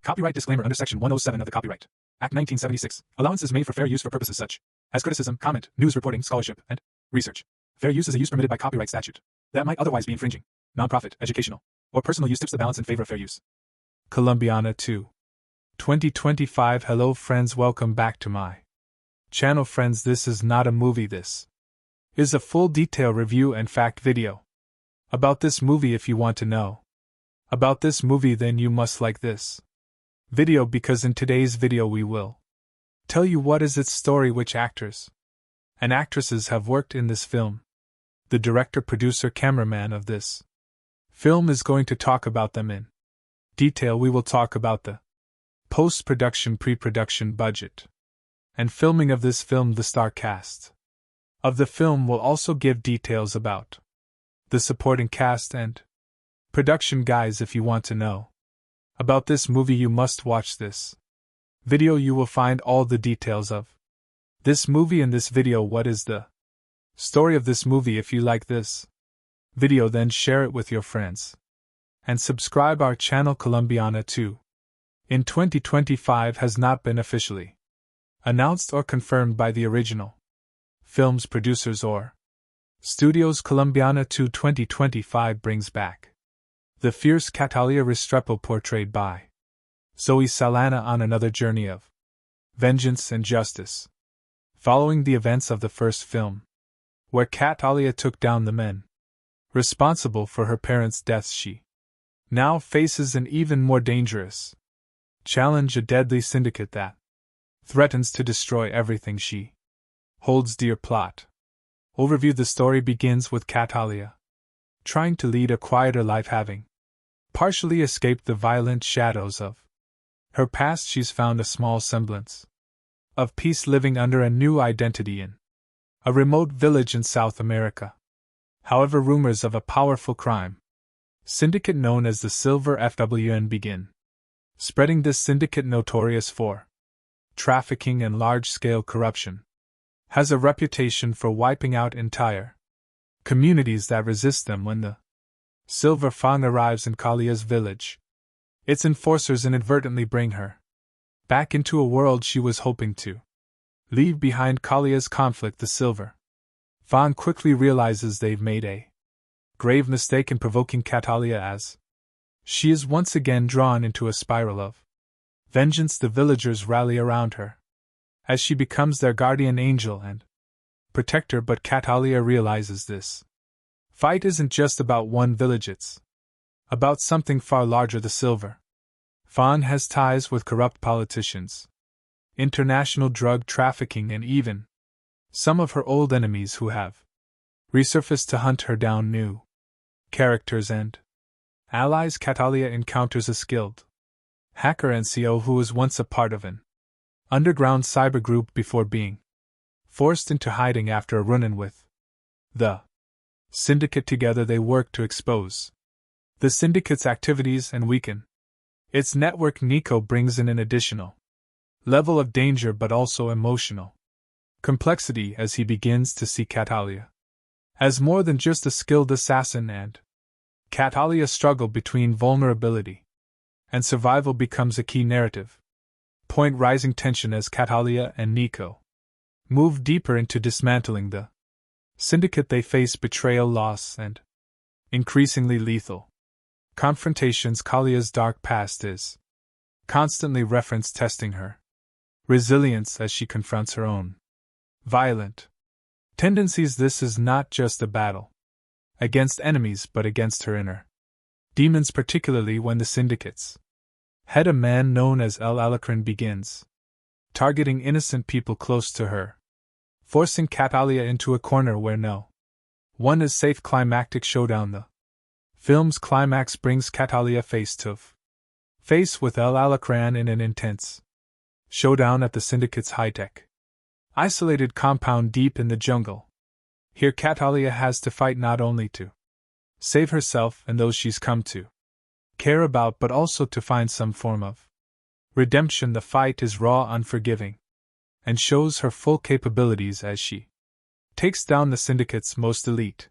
Copyright disclaimer under Section 107 of the Copyright Act 1976. Allowance is made for fair use for purposes such as criticism, comment, news reporting, scholarship, and research. Fair use is a use permitted by copyright statute that might otherwise be infringing. Nonprofit, educational, or personal use tips the balance in favor of fair use. Columbiana 2. 2025. Hello friends, welcome back to my channel. Friends, this is not a movie, this is a full detail review and fact video about this movie. If you want to know about this movie, then you must like this video, because in today's video we will tell you what is its story, which actors and actresses have worked in this film. The director, producer, cameraman of this film is going to talk about them in detail. We will talk about the post-production, pre-production, budget, and filming of this film. The star cast of the film will also give details about the supporting cast and production. Guys, if you want to know about this movie, you must watch this video. You will find all the details of this movie in this video. What is the story of this movie? If you like this video, then share it with your friends and subscribe our channel. Columbiana 2 in 2025 has not been officially announced or confirmed by the original film's producers or studios. Columbiana 2 2025 brings back the fierce Catalia Restrepo, portrayed by Zoe Saldana, on another journey of vengeance and justice, following the events of the first film, where Catalia took down the men responsible for her parents' deaths. She now faces an even more dangerous challenge, a deadly syndicate that threatens to destroy everything she holds dear. Plot overview. The story begins with Catalia trying to lead a quieter life, having partially escaped the violent shadows of her past. She's found a small semblance of peace, living under a new identity in a remote village in South America. However, rumors of a powerful crime syndicate known as the Silver FWN begin spreading. This syndicate, notorious for trafficking and large-scale corruption, has a reputation for wiping out entire communities that resist them. When the Silver Fang arrives in Kalia's village, its enforcers inadvertently bring her back into a world she was hoping to leave behind. Kalia's conflict. The Silver Fang quickly realizes they've made a grave mistake in provoking Catalia, as she is once again drawn into a spiral of vengeance. The villagers rally around her as she becomes their guardian angel and protector, but Catalia realizes this fight isn't just about one village, it's about something far larger. The Silver Fang has ties with corrupt politicians, international drug trafficking, and even some of her old enemies who have resurfaced to hunt her down. New characters and allies. Catalia encounters a skilled hacker, NCO, who was once a part of an underground cyber group before being forced into hiding after a run-in with the syndicate. Together they work to expose the syndicate's activities and weaken its network. Nico brings in an additional level of danger, but also emotional complexity, as he begins to see Catalia as more than just a skilled assassin, and Catalia's struggle between vulnerability and survival becomes a key narrative point. Rising tension as Catalia and Nico move deeper into dismantling the syndicate. They face betrayal, loss, and increasingly lethal confrontations. Kalia's dark past is constantly referenced, testing her resilience as she confronts her own violent tendencies. This is not just a battle against enemies, but against her inner demons, particularly when the syndicate's head, a man known as El Alacran, begins targeting innocent people close to her, forcing Catalia into a corner where no one is safe. Climactic showdown. The film's climax brings Catalia face to face with El Alacran in an intense showdown at the syndicate's high-tech isolated compound deep in the jungle. Here Catalia has to fight not only to save herself and those she's come to care about, but also to find some form of redemption. The fight is raw, unforgiving, and shows her full capabilities as she takes down the syndicate's most elite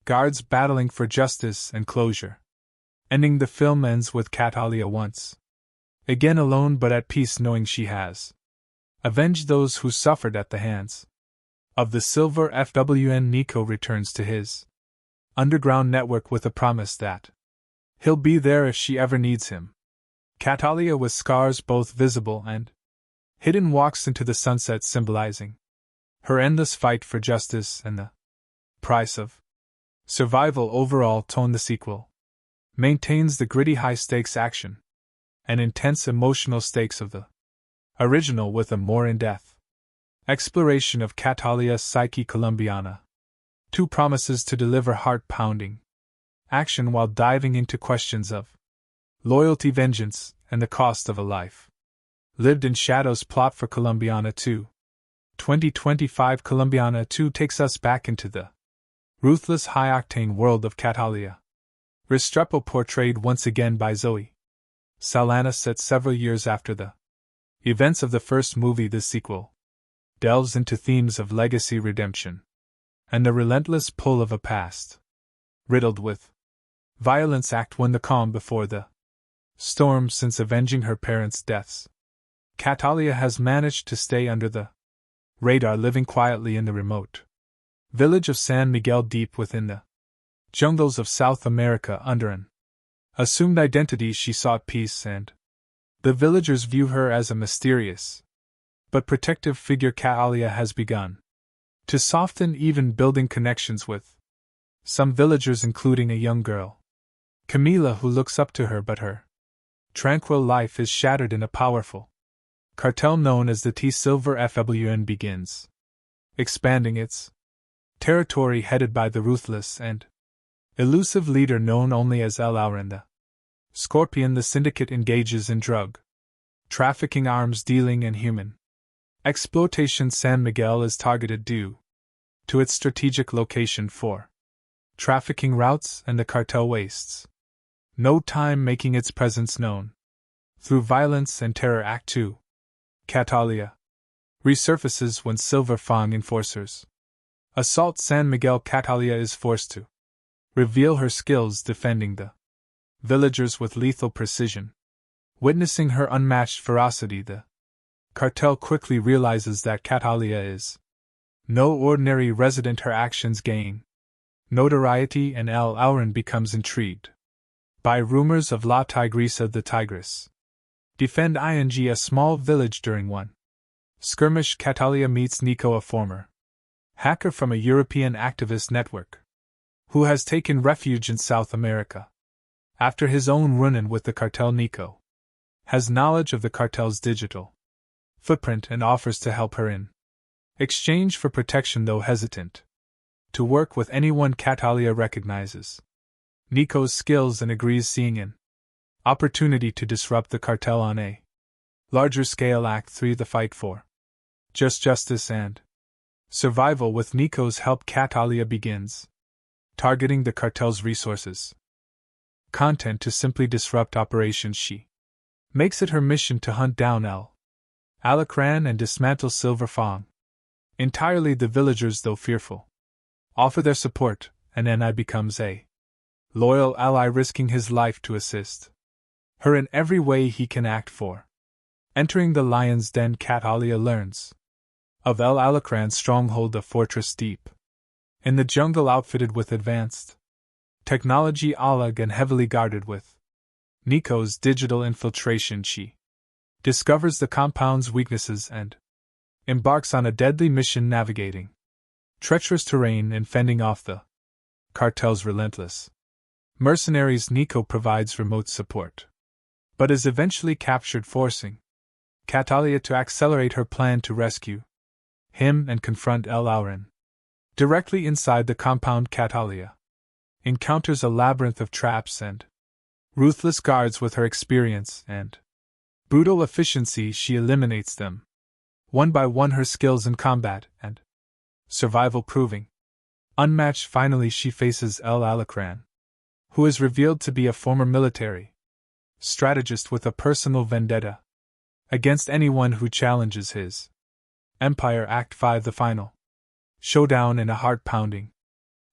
guards, battling for justice and closure. Ending. The film ends with Catalia once Again alone but at peace knowing she has avenged those who suffered at the hands of the Silver FWN. Nico returns to his underground network with a promise that he'll be there if she ever needs him. Catalia, with scars both visible and hidden, walks into the sunset, symbolizing her endless fight for justice and the price of survival. Overall tone: the sequel maintains the gritty high-stakes action and intense emotional stakes of the original, with a more in-depth exploration of Catalia's psyche. Colombiana 2 promises to deliver heart-pounding action while diving into questions of loyalty, vengeance, and the cost of a life lived in shadows. Plot for Colombiana 2. 2025. Colombiana 2 takes us back into the ruthless, high-octane world of Catalia. Restrepo, portrayed once again by Zoe Saldana, set several years after the events of the first movie. This sequel delves into themes of legacy, redemption, and the relentless pull of a past riddled with violence. Act 1: the calm before the storm. Since avenging her parents' deaths, Catalia has managed to stay under the radar, living quietly in the remote village of San Miguel, deep within the jungles of South America. Under an assumed identity, she sought peace, and the villagers view her as a mysterious but protective figure. Catalia has begun to soften, even building connections with some villagers, including a young girl, Camila, who looks up to her, but her tranquil life is shattered in a powerful cartel known as the T Silver FWN begins expanding its territory, headed by the ruthless and elusive leader known only as El Auren the Scorpion. The syndicate engages in drug trafficking, arms dealing, and human exploitation. San Miguel is targeted due to its strategic location for trafficking routes, and the cartel wastes no time making its presence known through violence and terror. Act 2. Catalia resurfaces when Silver Fang enforcers assault San Miguel. Catalia is forced to reveal her skills defending the villagers with lethal precision. Witnessing her unmatched ferocity, the cartel quickly realizes that Catalia is no ordinary resident. Her actions gain notoriety, and El Auren becomes intrigued by rumors of La Tigresa the Tigress defend ing a small village. During one skirmish, Catalia meets Nico, a former hacker from a European activist network who has taken refuge in South America. After his own run-in with the cartel, Nico has knowledge of the cartel's digital footprint and offers to help her in exchange for protection, though hesitant to work with anyone. Catalia recognizes Nico's skills and agrees, seeing an opportunity to disrupt the cartel on a larger scale. Act 3: the fight for justice and survival. With Nico's help, Catalia begins targeting the cartel's resources content to simply disrupt operations. She makes it her mission to hunt down El Alacran and dismantle Silver Fang entirely. The villagers, though fearful, offer their support, and Ni becomes a loyal ally, risking his life to assist her in every way he can. Act 4. Entering the Lion's Den, Catalia learns of El Alacran's stronghold, a fortress deep in the jungle, outfitted with advanced technology, Alag, and heavily guarded. With Nico's digital infiltration, she discovers the compound's weaknesses and embarks on a deadly mission, navigating treacherous terrain and fending off the cartel's relentless mercenaries. Nico provides remote support, but is eventually captured, forcing Catalia to accelerate her plan to rescue him and confront El Auren. Directly inside the compound, Catalia encounters a labyrinth of traps and ruthless guards. With her experience and brutal efficiency, she eliminates them one by one, her skills in combat and survival proving unmatched. Finally, she faces El Alacran, who is revealed to be a former military strategist with a personal vendetta against anyone who challenges his empire. Act 5: the final showdown in a heart-pounding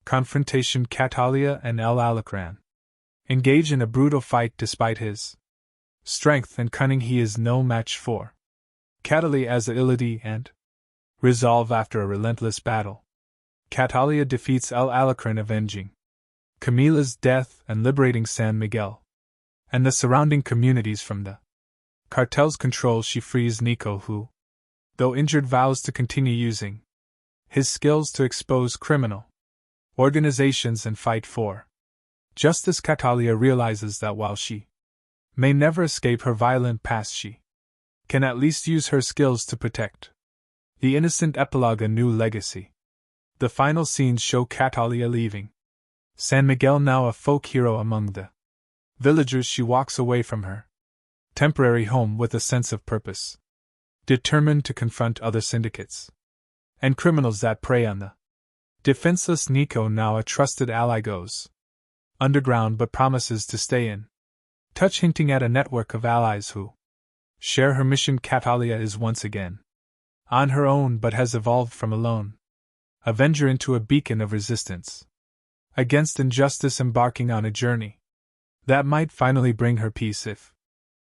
confrontation. Catalia and El Alacran engage in a brutal fight. Despite his Strength and cunning he is no match for. Catalia as agility and resolve after a relentless battle. Catalia defeats El Alacrán, avenging Camila's death and liberating San Miguel and the surrounding communities from the cartel's control. She frees Nico, who, though injured, vows to continue using his skills to expose criminal organizations and fight for justice. Catalia realizes that while she may never escape her violent past, she can at least use her skills to protect the innocent. Epilogue: A new legacy. The final scenes show Catalia leaving San Miguel, now a folk hero among the villagers. She walks away from her temporary home with a sense of purpose, determined to confront other syndicates and criminals that prey on the defenseless. Nico, now a trusted ally, goes underground but promises to stay in touch, hinting at a network of allies who share her mission. Catalia is once again on her own, but has evolved from a lone avenger into a beacon of resistance against injustice, embarking on a journey that might finally bring her peace if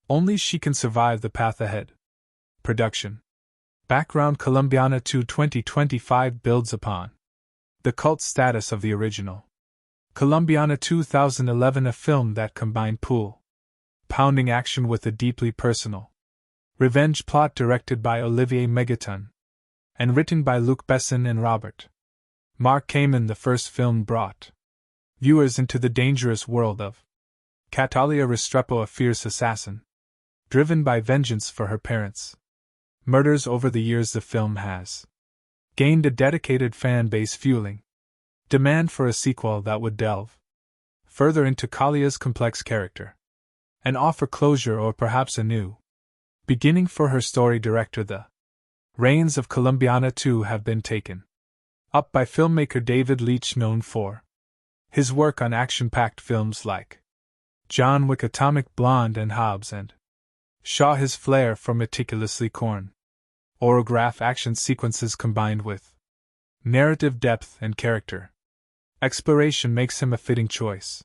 only she can survive the path ahead. Production. Background: Colombiana 2 2025 builds upon the cult status of the original Colombiana 2011, a film that combined pounding action with a deeply personal revenge plot, directed by Olivier Megaton and written by Luc Besson and Robert Mark Kamen. The first film brought viewers into the dangerous world of Catalia Restrepo, a fierce assassin driven by vengeance for her parents' murders. Over the years, the film has gained a dedicated fan base, fueling demand for a sequel that would delve further into Calia's complex character and offer closure, or perhaps a new beginning for her story. Director: The reins of Colombiana 2 have been taken up by filmmaker David Leitch, known for his work on action-packed films like John Wick, Atomic Blonde, and Hobbs and Shaw. His flair for meticulously choreographed action sequences combined with narrative depth and character exploration makes him a fitting choice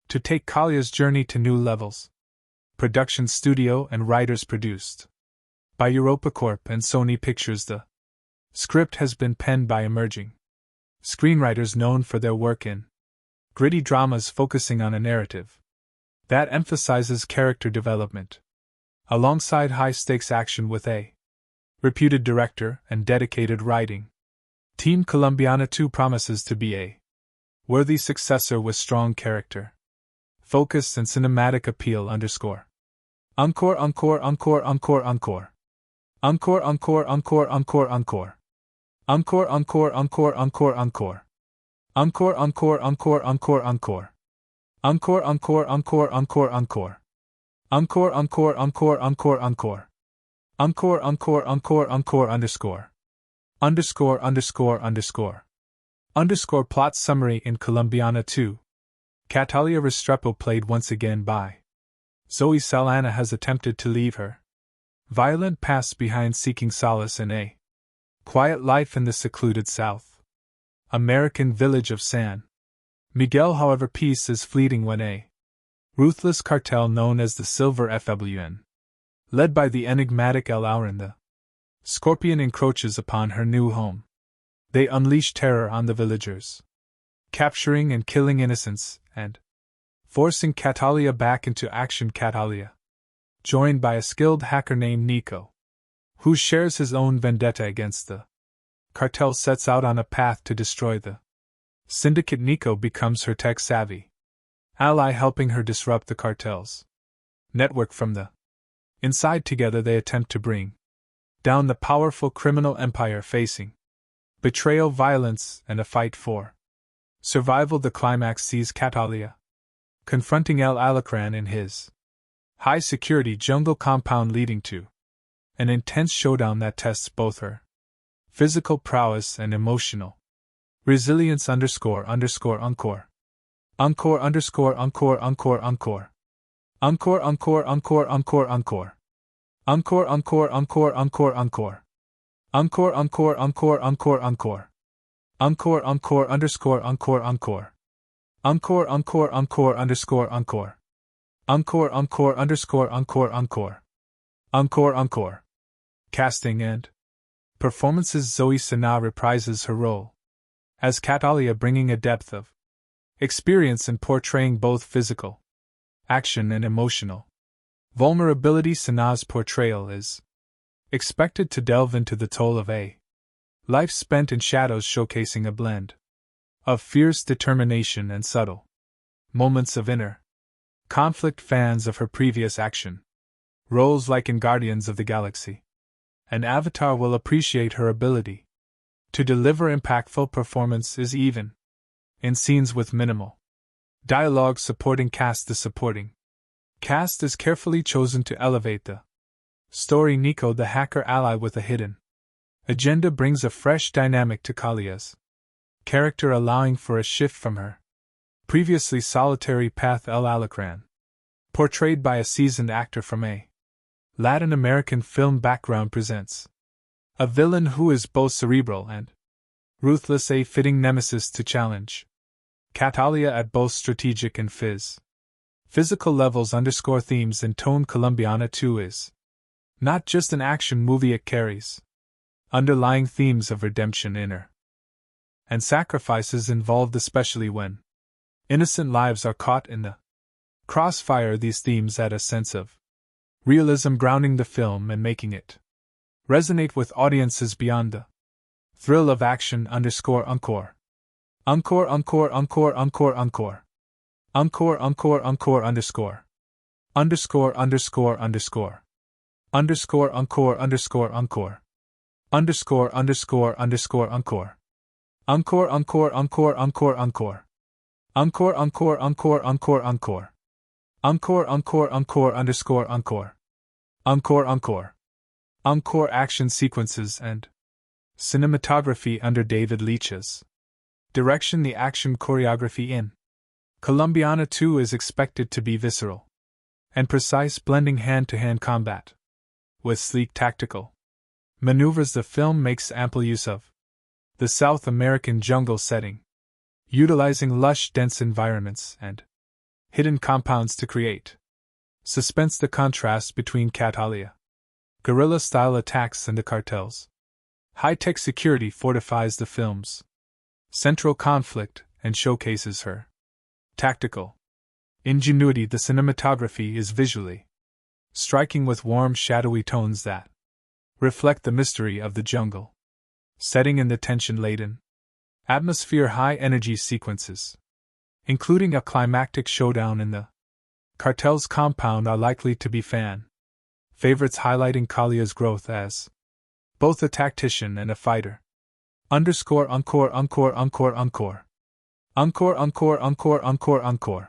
to take Calia's journey to new levels. Production studio and writers: produced by EuropaCorp and Sony Pictures. The script has been penned by emerging screenwriters known for their work in gritty dramas, focusing on a narrative that emphasizes character development alongside high-stakes action, with a reputed director and dedicated writing team. Colombiana 2 promises to be a worthy successor with strong character focus and cinematic appeal. Encore. Encore, encore, encore, encore, encore. Encore, encore, encore, encore, encore. Encore, encore, encore, encore, encore. Encore, encore, encore, encore, encore. Encore, encore, encore, encore, encore. Encore, encore, encore, encore, encore. Encore, encore, encore, encore, underscore. Underscore, underscore, underscore. Underscore. Plot summary: in Colombiana 2, Catalia Restrepo, played once again by Zoe Saldana, has attempted to leave her violent past behind, seeking solace in a quiet life in the secluded South American village of San Miguel. However, peace is fleeting when a ruthless cartel known as the Silver FWN, led by the enigmatic El Alacrán, the Scorpion, encroaches upon her new home. They unleash terror on the villagers, capturing and killing innocents, and forcing Catalia back into action. Catalia, joined by a skilled hacker named Nico, who shares his own vendetta against the cartel, sets out on a path to destroy the syndicate. Nico becomes her tech-savvy ally, helping her disrupt the cartel's network from the inside. Together they attempt to bring down the powerful criminal empire, facing betrayal, violence, and a fight for survival. The climax sees Catalia confronting El Alacrán in his high-security jungle compound, leading to an intense showdown that tests both her physical prowess and emotional resilience. Underscore, underscore, encore. Encore, underscore, encore, encore, encore. Encore, encore, encore, encore, encore. Encore, encore, encore, encore, encore. Encore, encore, encore, encore, encore. Encore, encore, underscore, encore, encore. Encore, encore, encore, underscore, encore. Encore encore underscore encore encore. Encore encore. Casting and performances. Zoe Sana'a reprises her role as Catalia, bringing a depth of experience in portraying both physical action and emotional vulnerability. Sana'a's portrayal is expected to delve into the toll of a life spent in shadows, showcasing a blend of fierce determination and subtle moments of inner conflict. Fans of her previous action roles, like in Guardians of the Galaxy and Avatar, will appreciate her ability to deliver impactful performances even in scenes with minimal dialogue. Supporting cast. The supporting cast is carefully chosen to elevate the story. Nico, the hacker ally with a hidden agenda, brings a fresh dynamic to Kalia's character, allowing for a shift from her previously solitary path. El Alacran, portrayed by a seasoned actor from a Latin American film background, presents a villain who is both cerebral and ruthless, a fitting nemesis to challenge Catalia at both strategic and physical levels. Underscore themes and tone. Colombiana 2 is not just an action movie, it carries underlying themes of redemption, inner and sacrifices involved, especially when innocent lives are caught in the crossfire. These themes add a sense of realism, grounding the film and making it resonate with audiences beyond the thrill of action. Underscore encore. Encore encore encore encore encore. Encore encore encore underscore. Underscore underscore underscore. Underscore encore underscore encore. Underscore underscore underscore encore. Encore encore encore encore encore. Encore encore encore encore encore. Encore encore encore underscore encore. Encore encore. Encore action sequences and cinematography under David Leitch's direction. The action choreography in Colombiana 2 is expected to be visceral and precise, blending hand-to-hand combat with sleek tactical maneuvers. The film makes ample use of the South American jungle setting, utilizing lush, dense environments and hidden compounds to create suspense. The contrast between Catalia guerrilla-style attacks and the cartel's high-tech security fortifies the film's central conflict and showcases her tactical ingenuity. The cinematography is visually striking, with warm, shadowy tones that reflect the mystery of the jungle setting and the tension-laden atmosphere. High-energy sequences, including a climactic showdown in the cartel's compound, are likely to be fan favorites, highlighting Kalia's growth as both a tactician and a fighter. Underscore encore encore encore encore. Encore encore encore encore encore.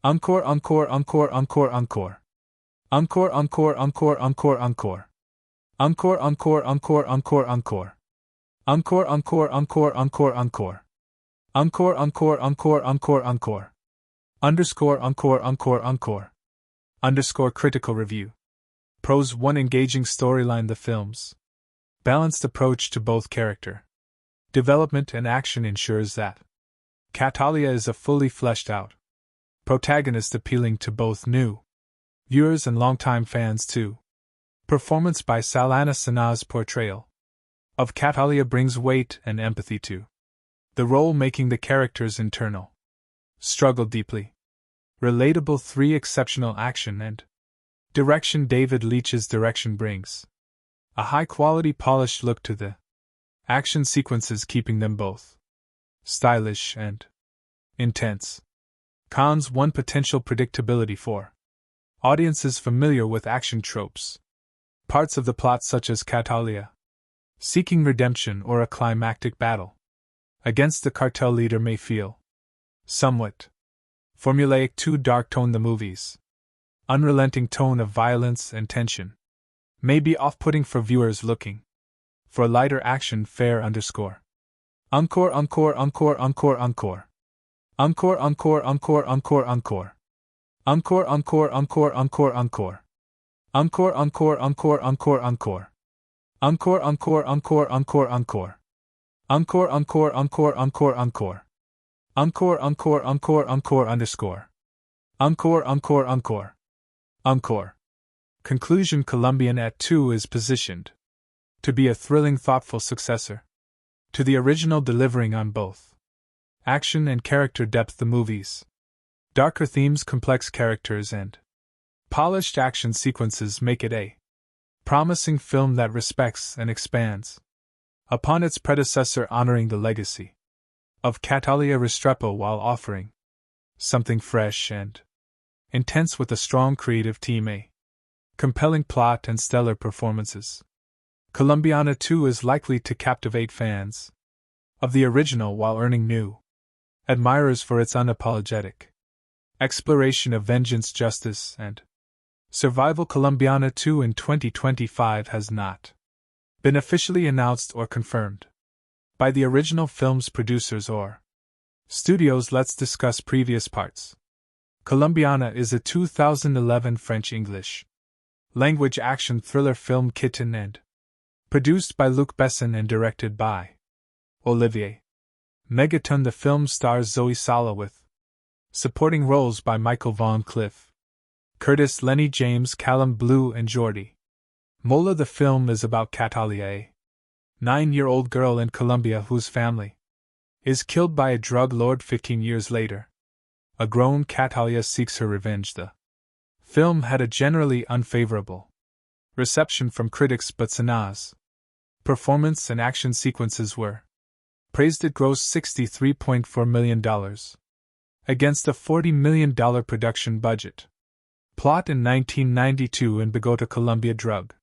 Encore encore encore encore encore. Encore encore encore encore encore. Encore encore encore encore encore. Encore encore encore encore encore. Encore encore encore encore encore. Underscore encore encore encore. Underscore critical review. Pros 1. Engaging storyline. The film's balanced approach to both character development and action ensures that Catalia is a fully fleshed out protagonist, appealing to both new viewers and longtime fans too. Performance by Salana Sana'a's portrayal of Catalia brings weight and empathy to the role, making the character's internal struggle deeply relatable. 3. Exceptional action and direction. David Leitch's direction brings a high-quality, polished look to the action sequences, keeping them both stylish and intense. Cons. 1. Potential predictability for audiences familiar with action tropes. Parts of the plot, such as Catalia seeking redemption or a climactic battle against the cartel leader, may feel somewhat formulaic. 2. Dark tone. The movie's unrelenting tone of violence and tension may be off-putting for viewers looking for lighter action fare. Underscore. Encore encore encore encore encore. Encore encore encore encore encore. Encore encore encore encore encore. Encore encore encore encore encore. Encore encore encore encore encore. Encore encore encore encore encore. Encore encore encore encore underscore. Encore, encore, encore. Encore. Conclusion. Columbiana 2 is positioned to be a thrilling, thoughtful successor to the original, delivering on both action and character depth. The movie's darker themes, complex characters, and polished action sequences make it a promising film that respects and expands upon its predecessor, honoring the legacy of Natalia Restrepo while offering something fresh and intense with a strong creative team, a compelling plot, and stellar performances. Columbiana 2 is likely to captivate fans of the original while earning new admirers for its unapologetic exploration of vengeance, justice, and survival. Columbiana 2 in 2025 has not been officially announced or confirmed by the original film's producers or studios. Let's discuss previous parts. Columbiana is a 2011 French-English language action thriller film kitten and produced by Luc Besson and directed by Olivier Megaton. The film stars Zoe Sala with supporting roles by Michael Van Cliff, Curtis, Lenny James, Callum Blue, and Jordi Mola. The film is about Natalia, a 9-year-old girl in Colombia whose family is killed by a drug lord. 15 years later, a grown Natalia seeks her revenge. The film had a generally unfavorable reception from critics, but Sana's performance and action sequences were praised. It grossed $63.4 million against a $40 million production budget. Plot: in 1992 in Bogota, Colombia, drug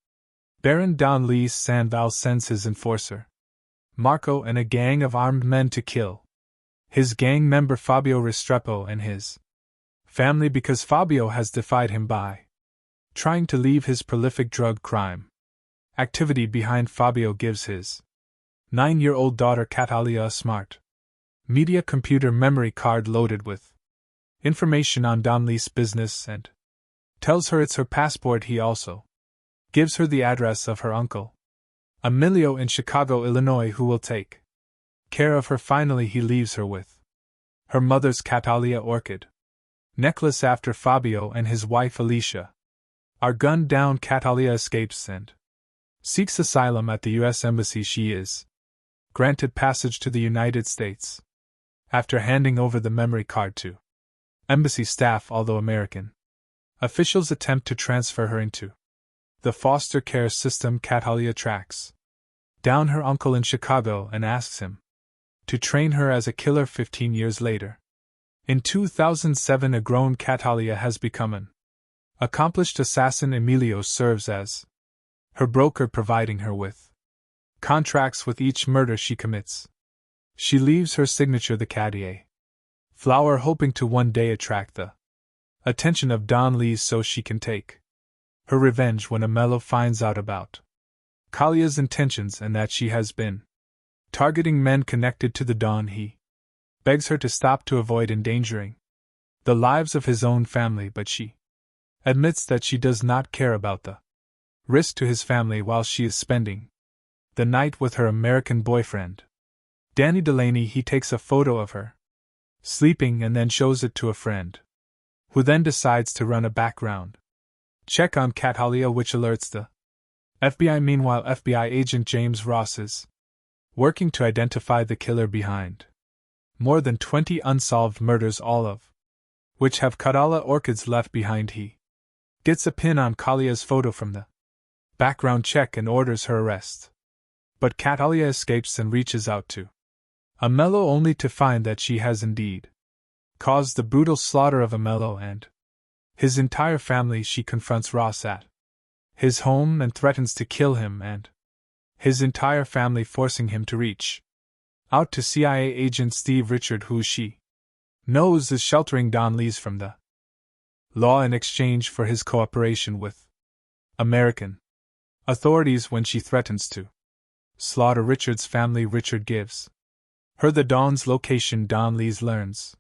Baron Don Luis Sandoval sends his enforcer, Marco, and a gang of armed men to kill his gang member Fabio Restrepo and his family because Fabio has defied him by trying to leave his prolific drug crime activity behind. Fabio gives his 9-year-old daughter Natalia a smart media computer memory card loaded with information on Don Luis' business and tells her it's her passport. He also gives her the address of her uncle, Emilio, in Chicago, Illinois, who will take care of her. Finally, he leaves her with her mother's Natalia orchid necklace after Fabio and his wife Alicia are gunned down. Natalia escapes and seeks asylum at the U.S. Embassy. She is granted passage to the United States after handing over the memory card to embassy staff, although American officials attempt to transfer her into the foster care system. Natalia tracks down her uncle in Chicago and asks him to train her as a killer. 15 years later, in 2007, a grown Natalia has become an accomplished assassin. Emilio serves as her broker, providing her with contracts with each murder she commits. She leaves her signature, the Cartier flower, hoping to one day attract the attention of Don Luis so she can take her revenge. When Emilio finds out about Natalia's intentions and that she has been targeting men connected to the Don, he begs her to stop to avoid endangering the lives of his own family, but she admits that she does not care about the risk to his family while she is spending the night with her American boyfriend, Danny Delaney. He takes a photo of her sleeping and then shows it to a friend, who then decides to run a background check on Natalia, which alerts the FBI. Meanwhile, FBI agent James Ross is working to identify the killer behind more than 20 unsolved murders, all of which have Natalia orchids left behind. He gets a pin on Natalia's photo from the background check and orders her arrest. But Natalia escapes and reaches out to Emilio, only to find that she has indeed caused the brutal slaughter of Emilio and his entire family. She confronts Ross at his home and threatens to kill him and his entire family, forcing him to reach out to CIA agent Steve Richard, who she knows is sheltering Don Luis from the law in exchange for his cooperation with American authorities. When she threatens to slaughter Richard's family, Richard gives her the Don's location. Don Luis learns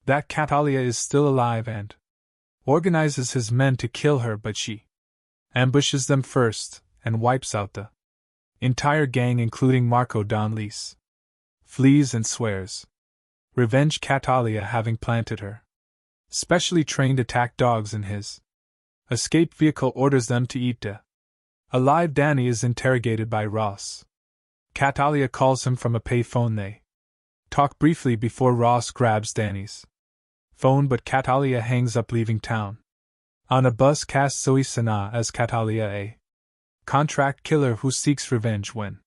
that Natalia is still alive and organizes his men to kill her, but she ambushes them first and wipes out the entire gang, including Marco. Don Luis flees and swears revenge, Natalia having planted her Specially trained attack dogs in his escape vehicle orders them to eat alive. Danny is interrogated by Ross. Catalia calls him from a pay phone. They talk briefly before Ross grabs Danny's phone, but Catalia hangs up, leaving town. On a bus, casts Zoe Sana as Catalia, a contract killer who seeks revenge when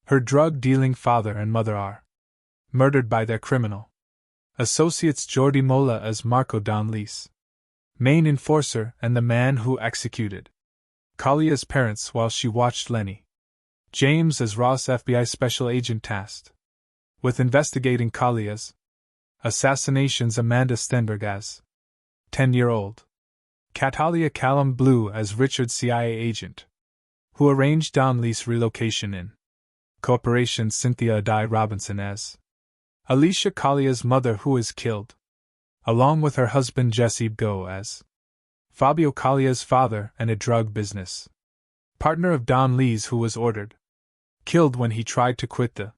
her drug-dealing father and mother are murdered by their criminal associates. Jordi Mola as Marco Downlease, main enforcer and the man who executed Kalia's parents while she watched Lenny James as Ross, FBI special agent tasked with investigating Kalia's assassinations. Amanda Stenberg as 10-year-old Catalia. Callum Blue as Richard, CIA agent who arranged Downlease relocation in Corporation. Cynthia Adai Robinson as Alicia, Kalia's mother who is killed, along with her husband Jesse Go as Fabio, Kalia's father and a drug business partner of Downlease who was ordered killed when he tried to quit the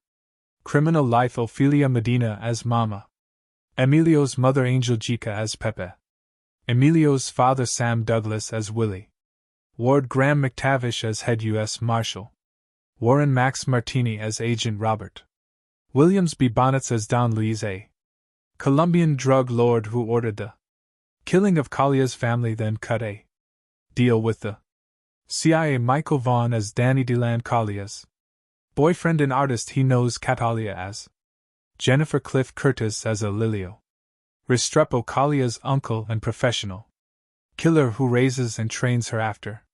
criminal life. Ophelia Medina as Mama, Emilio's mother Angel Jica as Pepe, Emilio's father Sam Douglas as Willie, Ward Graham McTavish as head U.S. Marshal, Warren Max Martini as Agent Robert, Williams B. Bonnets as Downlease, a Colombian drug lord who ordered the killing of Kalia's family, then cut a deal with the CIA. Michael Vaughn as Danny DeLand, Kalia's boyfriend and artist. He knows Catalia as Jennifer. Cliff Curtis as a Lilio Restrepo, Kalia's uncle and professional killer who raises and trains her after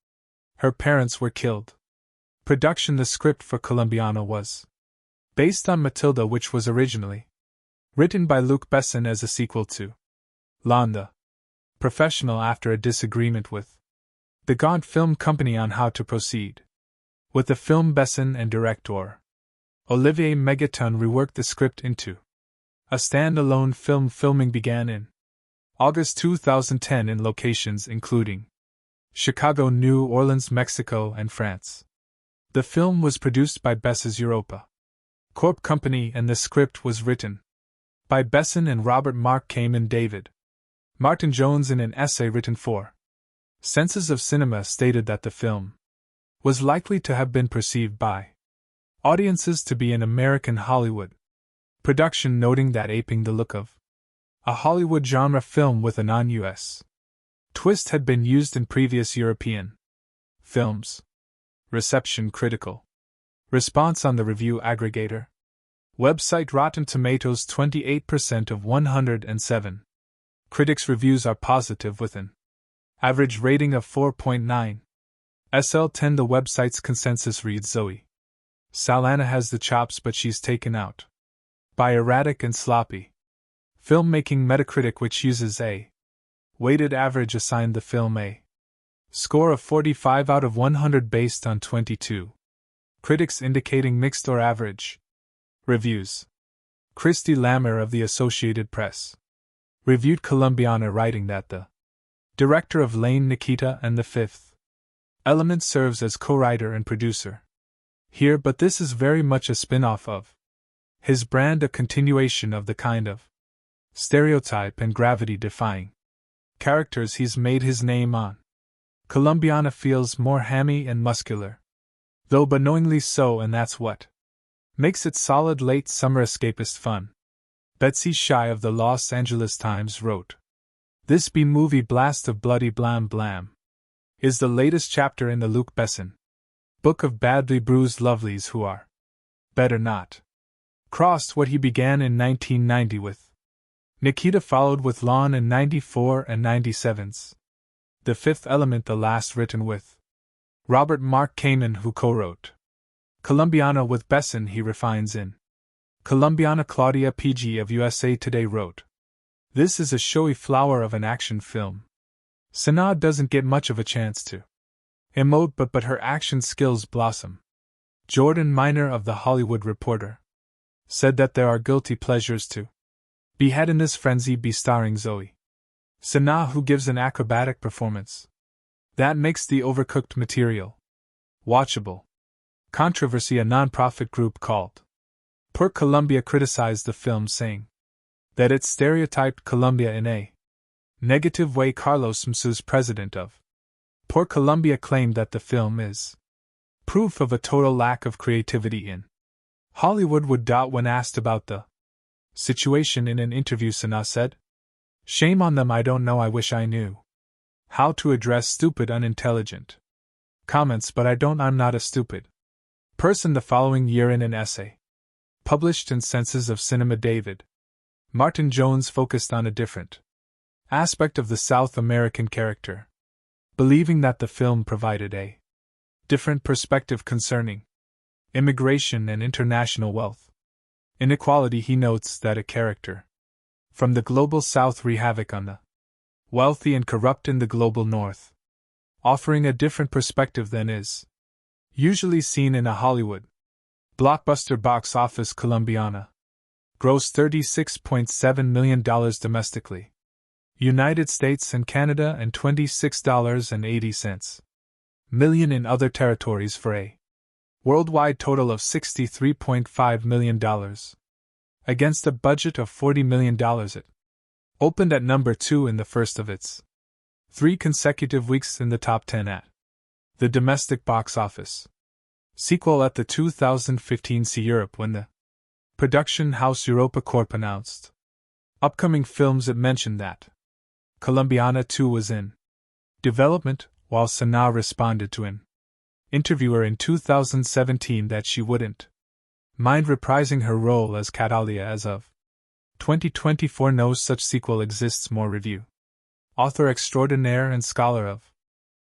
her parents were killed. Production. The script for Colombiana was based on Matilda, which was originally written by Luc Besson as a sequel to Lon the Professional after a disagreement with the Gaunt Film Company on how to proceed with the film. Besson and director Olivier Megaton reworked the script into a stand-alone film. Filming began in August 2010 in locations including Chicago, New Orleans, Mexico, and France. The film was produced by Bess's Europa Corp Company and the script was written by Besson and Robert Mark Kamen. David Martin Jones, in an essay written for Senses of Cinema, stated that the film was likely to have been perceived by audiences to be an American Hollywood production, noting that aping the look of a Hollywood genre film with a non-US twist had been used in previous European films. Reception. Critical response on the review aggregator website Rotten Tomatoes. 28% of 107 critics' reviews are positive with an average rating of 4.9 SL10. The website's consensus reads: Zoe Saldana has the chops, but she's taken out by erratic and sloppy filmmaking. Metacritic, which uses a weighted average, assigned the film a score of 45 out of 100 based on 22 critics indicating mixed or average reviews. Christy Lammer of the Associated Press reviewed Colombiana, writing that the director of Lane, Nikita, and The Fifth Element serves as co-writer and producer here, but this is very much a spin-off of his brand, a continuation of the kind of stereotype and gravity-defying characters he's made his name on. Colombiana feels more hammy and muscular, though but knowingly so, and that's what makes it solid late summer escapist fun. Betsy Shy of the Los Angeles Times wrote, "This B-movie blast of bloody blam blam is the latest chapter in the Luc Besson book of badly bruised lovelies who are better not crossed. What he began in 1990 with Nikita followed with Lawn in 94 and 97's The Fifth Element, the last written with Robert Mark Kamen, who co-wrote Colombiana with Besson. He refines in Colombiana. Claudia PG of USA Today wrote, "This is a showy flower of an action film. Sanaa doesn't get much of a chance to emote, but her action skills blossom." Jordan Miner of The Hollywood Reporter said that there are guilty pleasures to be had in this frenzy, be starring Zoe Sanaa, who gives an acrobatic performance that makes the overcooked material watchable. Controversy. A non-profit group called Per Colombia criticized the film, saying that it stereotyped Colombia in a Negative way Carlos Msus, president of Port Columbia, claimed that the film is proof of a total lack of creativity in Hollywood. When asked about the situation in an interview, Sana said, "Shame on them, I don't know, I wish I knew how to address stupid, unintelligent comments, but I'm not a stupid person." The following year, in an essay published in Senses of Cinema, David Martin Jones focused on a different aspect of the South American character, believing that the film provided a different perspective concerning immigration and international wealth inequality. He notes that a character from the global South wreaks havoc on the wealthy and corrupt in the global North, offering a different perspective than is usually seen in a Hollywood blockbuster. Box office. Colombiana grossed $36.7 million domestically, United States and Canada, and $26.80 million in other territories, for a worldwide total of $63.5 million. Against a budget of $40 million, it opened at number 2 in the first of its 3 consecutive weeks in the top 10 at the domestic box office. Sequel at the 2015 See Europe, when the production house Europa Corp announced upcoming films, it mentioned that Colombiana 2 was in development, while Sana responded to an interviewer in 2017 that she wouldn't mind reprising her role as Catalia as of 2024. No such sequel exists. More review. Author extraordinaire and scholar of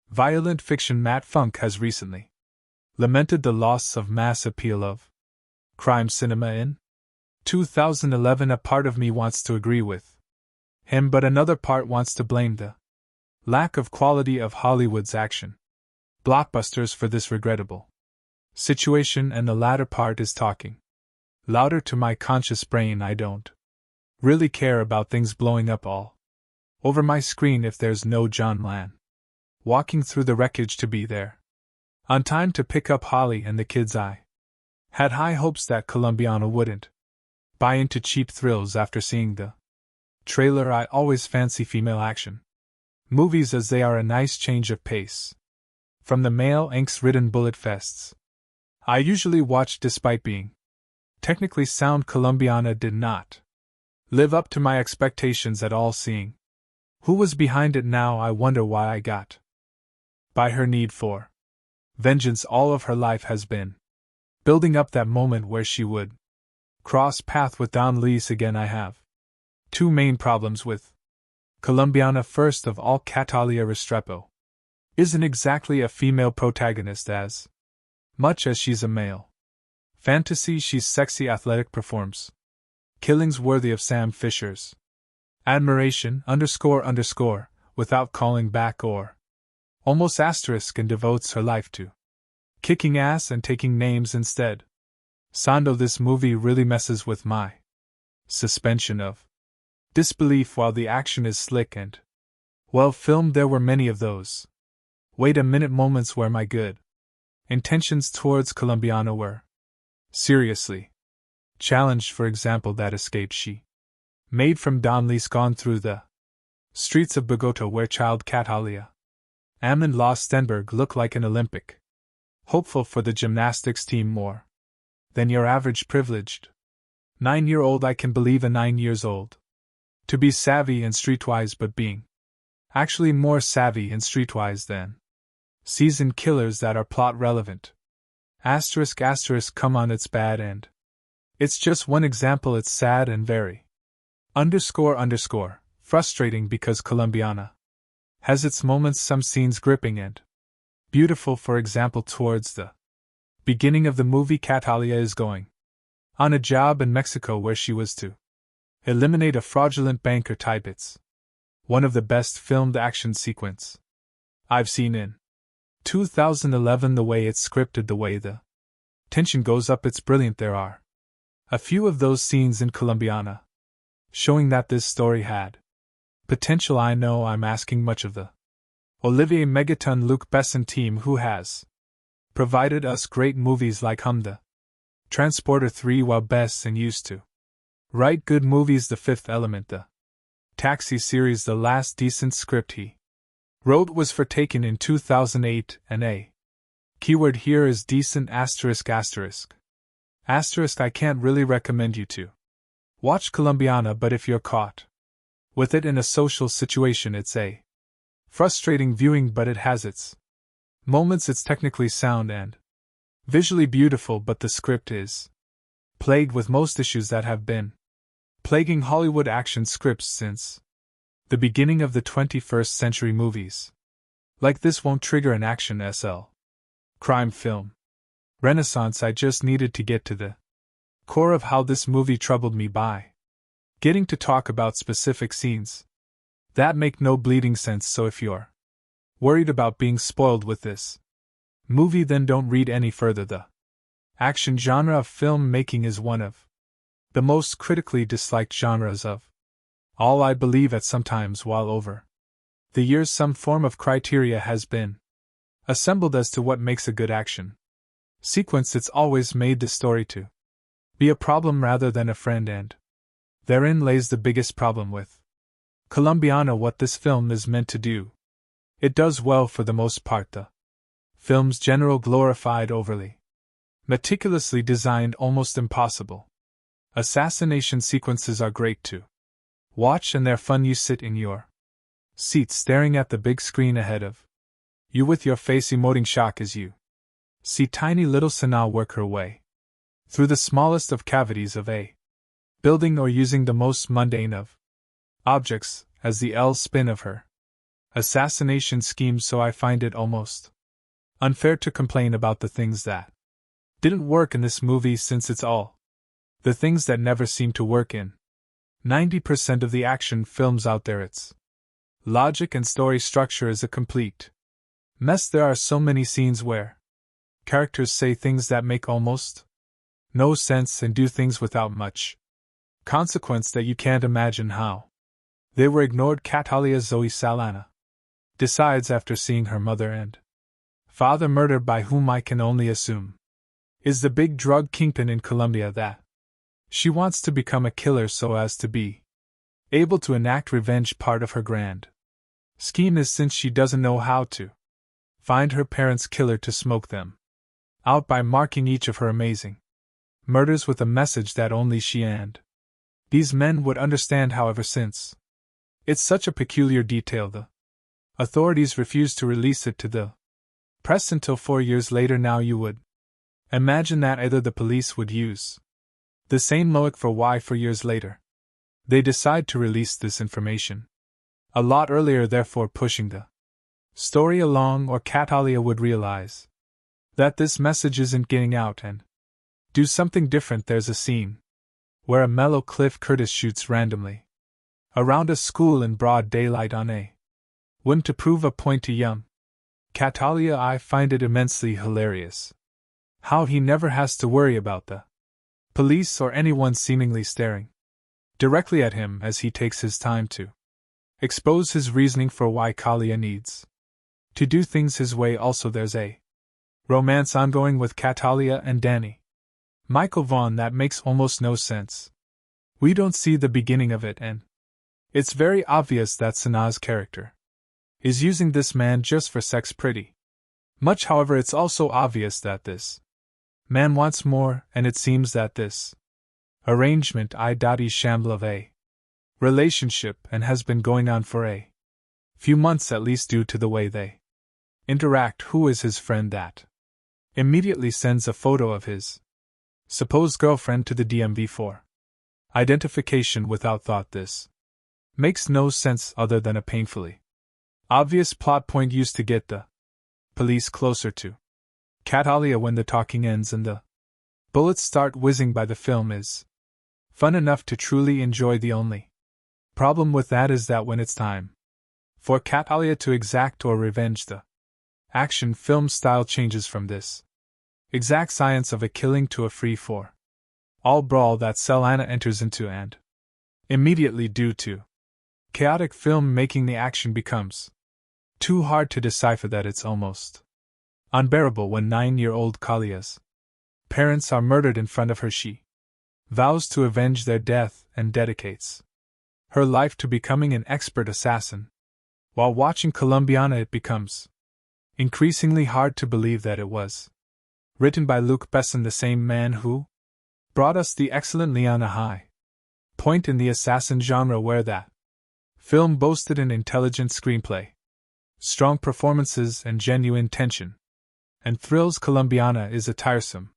violent fiction Matt Funk has recently lamented the loss of mass appeal of crime cinema in 2011. A part of me wants to agree with him, but another part wants to blame the lack of quality of Hollywood's action blockbusters for this regrettable situation, and the latter part is talking louder to my conscious brain. I don't really care about things blowing up all over my screen if there's no John Lan walking through the wreckage to be there on time to pick up Holly and the kids. I had high hopes that Colombiana wouldn't buy into cheap thrills after seeing the trailer. I always fancy female action movies, as they are a nice change of pace from the male angst-ridden bullet fests I usually watch. Despite being technically sound, Colombiana did not live up to my expectations at all. Seeing who was behind it now, I wonder why I got by her need for vengeance. All of her life has been building up that moment where she would cross path with Don Luis again. I have 2 main problems with Colombiana. First of all, Catalia Restrepo isn't exactly a female protagonist as much as she's a male fantasy. She's sexy, athletic, performs killings worthy of Sam Fisher's admiration, __, without calling back or almost asterisk, and devotes her life to kicking ass and taking names instead. Sando, this movie really messes with my suspension of disbelief. While the action is slick and well filmed, there were many of those wait a minute moments where my good intentions towards Colombiana were seriously challenged. For example, that escape she made from Don Luis, gone through the streets of Bogota, where child Catalia Amand La Stenberg looked like an Olympic hopeful for the gymnastics team, more than your average privileged 9-year-old. I can believe a 9 years old to be savvy and streetwise, but being actually more savvy and streetwise than seasoned killers that are plot relevant. Asterisk, come on, it's bad, and it's just one example. It's sad and very __, frustrating, because Colombiana has its moments, some scenes gripping and beautiful. For example, towards the beginning of the movie, Catalia is going on a job in Mexico where she was to eliminate a fraudulent banker type. It's one of the best filmed action sequence I've seen in 2011. The way it's scripted, the way the tension goes up, it's brilliant. There are a few of those scenes in Colombiana showing that this story had potential. I know I'm asking much of the Olivier Megaton Luc Besson team, who has provided us great movies like the Transporter 3, while Besson used to write good movies. The Fifth Element, the Taxi series. The last decent script he wrote was for Taken in 2008, and a keyword here is decent asterisk asterisk. Asterisk. I can't really recommend you to watch Colombiana, but if you're caught with it in a social situation, it's a frustrating viewing, but it has its moments. It's technically sound and visually beautiful, but the script is plagued with most issues that have been plaguing Hollywood action scripts since the beginning of the 21st century. Movies like this won't trigger an action SL crime film renaissance. I just needed to get to the core of how this movie troubled me by getting to talk about specific scenes that make no bleeding sense. So if you're worried about being spoiled with this movie, then don't read any further. The action genre of film making is one of the most critically disliked genres of all. I believe at some times while over the years some form of criteria has been assembled as to what makes a good action sequence. It's always made the story to be a problem rather than a friend, and therein lays the biggest problem with Colombiana. What this film is meant to do, it does well for the most part. The film's general glorified, overly meticulously designed, almost impossible assassination sequences are great to watch, and they're fun. You sit in your seat staring at the big screen ahead of you with your face emoting shock as you see tiny little Sana work her way through the smallest of cavities of a building, or using the most mundane of objects as the L spin of her assassination scheme. So I find it almost unfair to complain about the things that didn't work in this movie, since it's all the things that never seem to work in 90% of the action films out there. Its logic and story structure is a complete mess. There are so many scenes where characters say things that make almost no sense and do things without much consequence that you can't imagine how they were ignored. Catalia Zoe Saldana decides, after seeing her mother and father murdered by whom I can only assume is the big drug kingpin in Colombia, that she wants to become a killer so as to be able to enact revenge. Part of her grand scheme is, since she doesn't know how to find her parents' killer, to smoke them out by marking each of her amazing murders with a message that only she and these men would understand. However, since it's such a peculiar detail, the authorities refuse to release it to the press until 4 years later. Now you would imagine that either the police would use the same logic for why 4 years later they decide to release this information a lot earlier, therefore pushing the story along, or Catalia would realize that this message isn't getting out and do something different. There's a scene where a mellow Cliff Curtis shoots randomly around a school in broad daylight on a whim to prove a point to young Catalia. I find it immensely hilarious how he never has to worry about the police or anyone seemingly staring directly at him as he takes his time to expose his reasoning for why Kalia needs to do things his way. Also, there's a romance ongoing with Catalia and Danny Michael Vaughn that makes almost no sense. We don't see the beginning of it, and it's very obvious that Sana's character is using this man just for sex pretty much. However, it's also obvious that this man wants more, and it seems that this arrangement is shamble of a relationship and has been going on for a few months at least, due to the way they interact. Who is his friend that immediately sends a photo of his supposed girlfriend to the DMV for identification without thought? This makes no sense other than a painfully obvious plot point used to get the police closer to Catalia. When the talking ends and the bullets start whizzing by, the film is fun enough to truly enjoy. The only problem with that is that when it's time for Catalia to exact or revenge, the action film style changes from this exact science of a killing to a free-for-all brawl that Saldana enters into, and immediately, due to chaotic film making, the action becomes too hard to decipher that it's almost unbearable. When 9-year-old Kalia's parents are murdered in front of her, she vows to avenge their death and dedicates her life to becoming an expert assassin. While watching Colombiana, it becomes increasingly hard to believe that it was written by Luc Besson, the same man who brought us the excellent Leon, a high point in the assassin genre, where that film boasted an intelligent screenplay, strong performances, and genuine tension. And thrills. Colombiana is a tiresome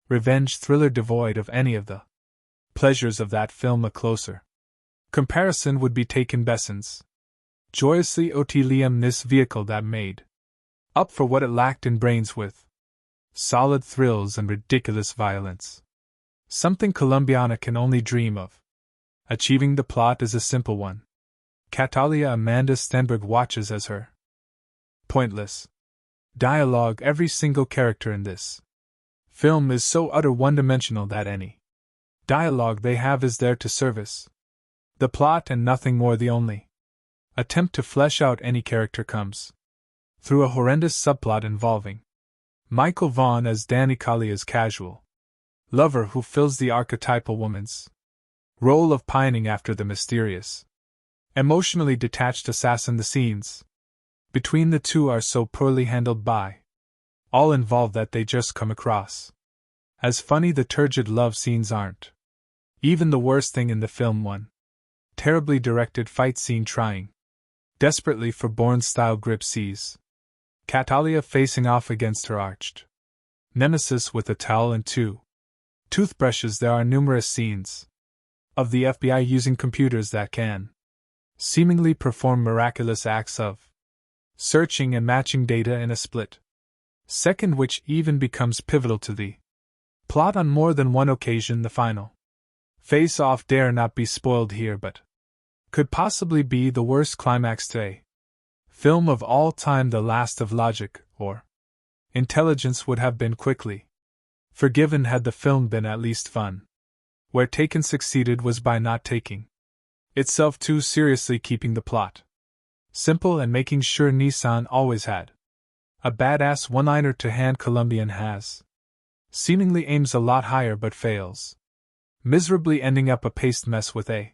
revenge thriller devoid of any of the pleasures of that film. A closer comparison would be taken Besson's joyously Liam vehicle that made up for what it lacked in brains with solid thrills and ridiculous violence. Something Colombiana can only dream of. Achieving the plot is a simple one. Catalia Amanda Stenberg watches as her pointless dialogue. Every single character in this film is so utter one-dimensional that any dialogue they have is there to service the plot and nothing more. The only attempt to flesh out any character comes through a horrendous subplot involving Michael Vaughn as Danny Kalia's casual lover, who fills the archetypal woman's role of pining after the mysterious, emotionally detached assassin. The scenes between the two are so poorly handled by all involved that they just come across as funny. The turgid love scenes aren't even the worst thing in the film. One terribly directed fight scene trying desperately for Bourne-style grip sees Catalia facing off against her arched nemesis with a towel and two toothbrushes. There are numerous scenes of the FBI using computers that can seemingly perform miraculous acts of searching and matching data in a split second, which even becomes pivotal to the plot on more than one occasion. The final face-off dare not be spoiled here, but could possibly be the worst climax to a film of all time. The last of logic or intelligence would have been quickly forgiven had the film been at least fun. Where Taken succeeded was by not taking itself too seriously, keeping the plot simple and making sure Nissan always had a badass one-liner to hand. Colombian has seemingly aims a lot higher but fails miserably, ending up a paste mess with a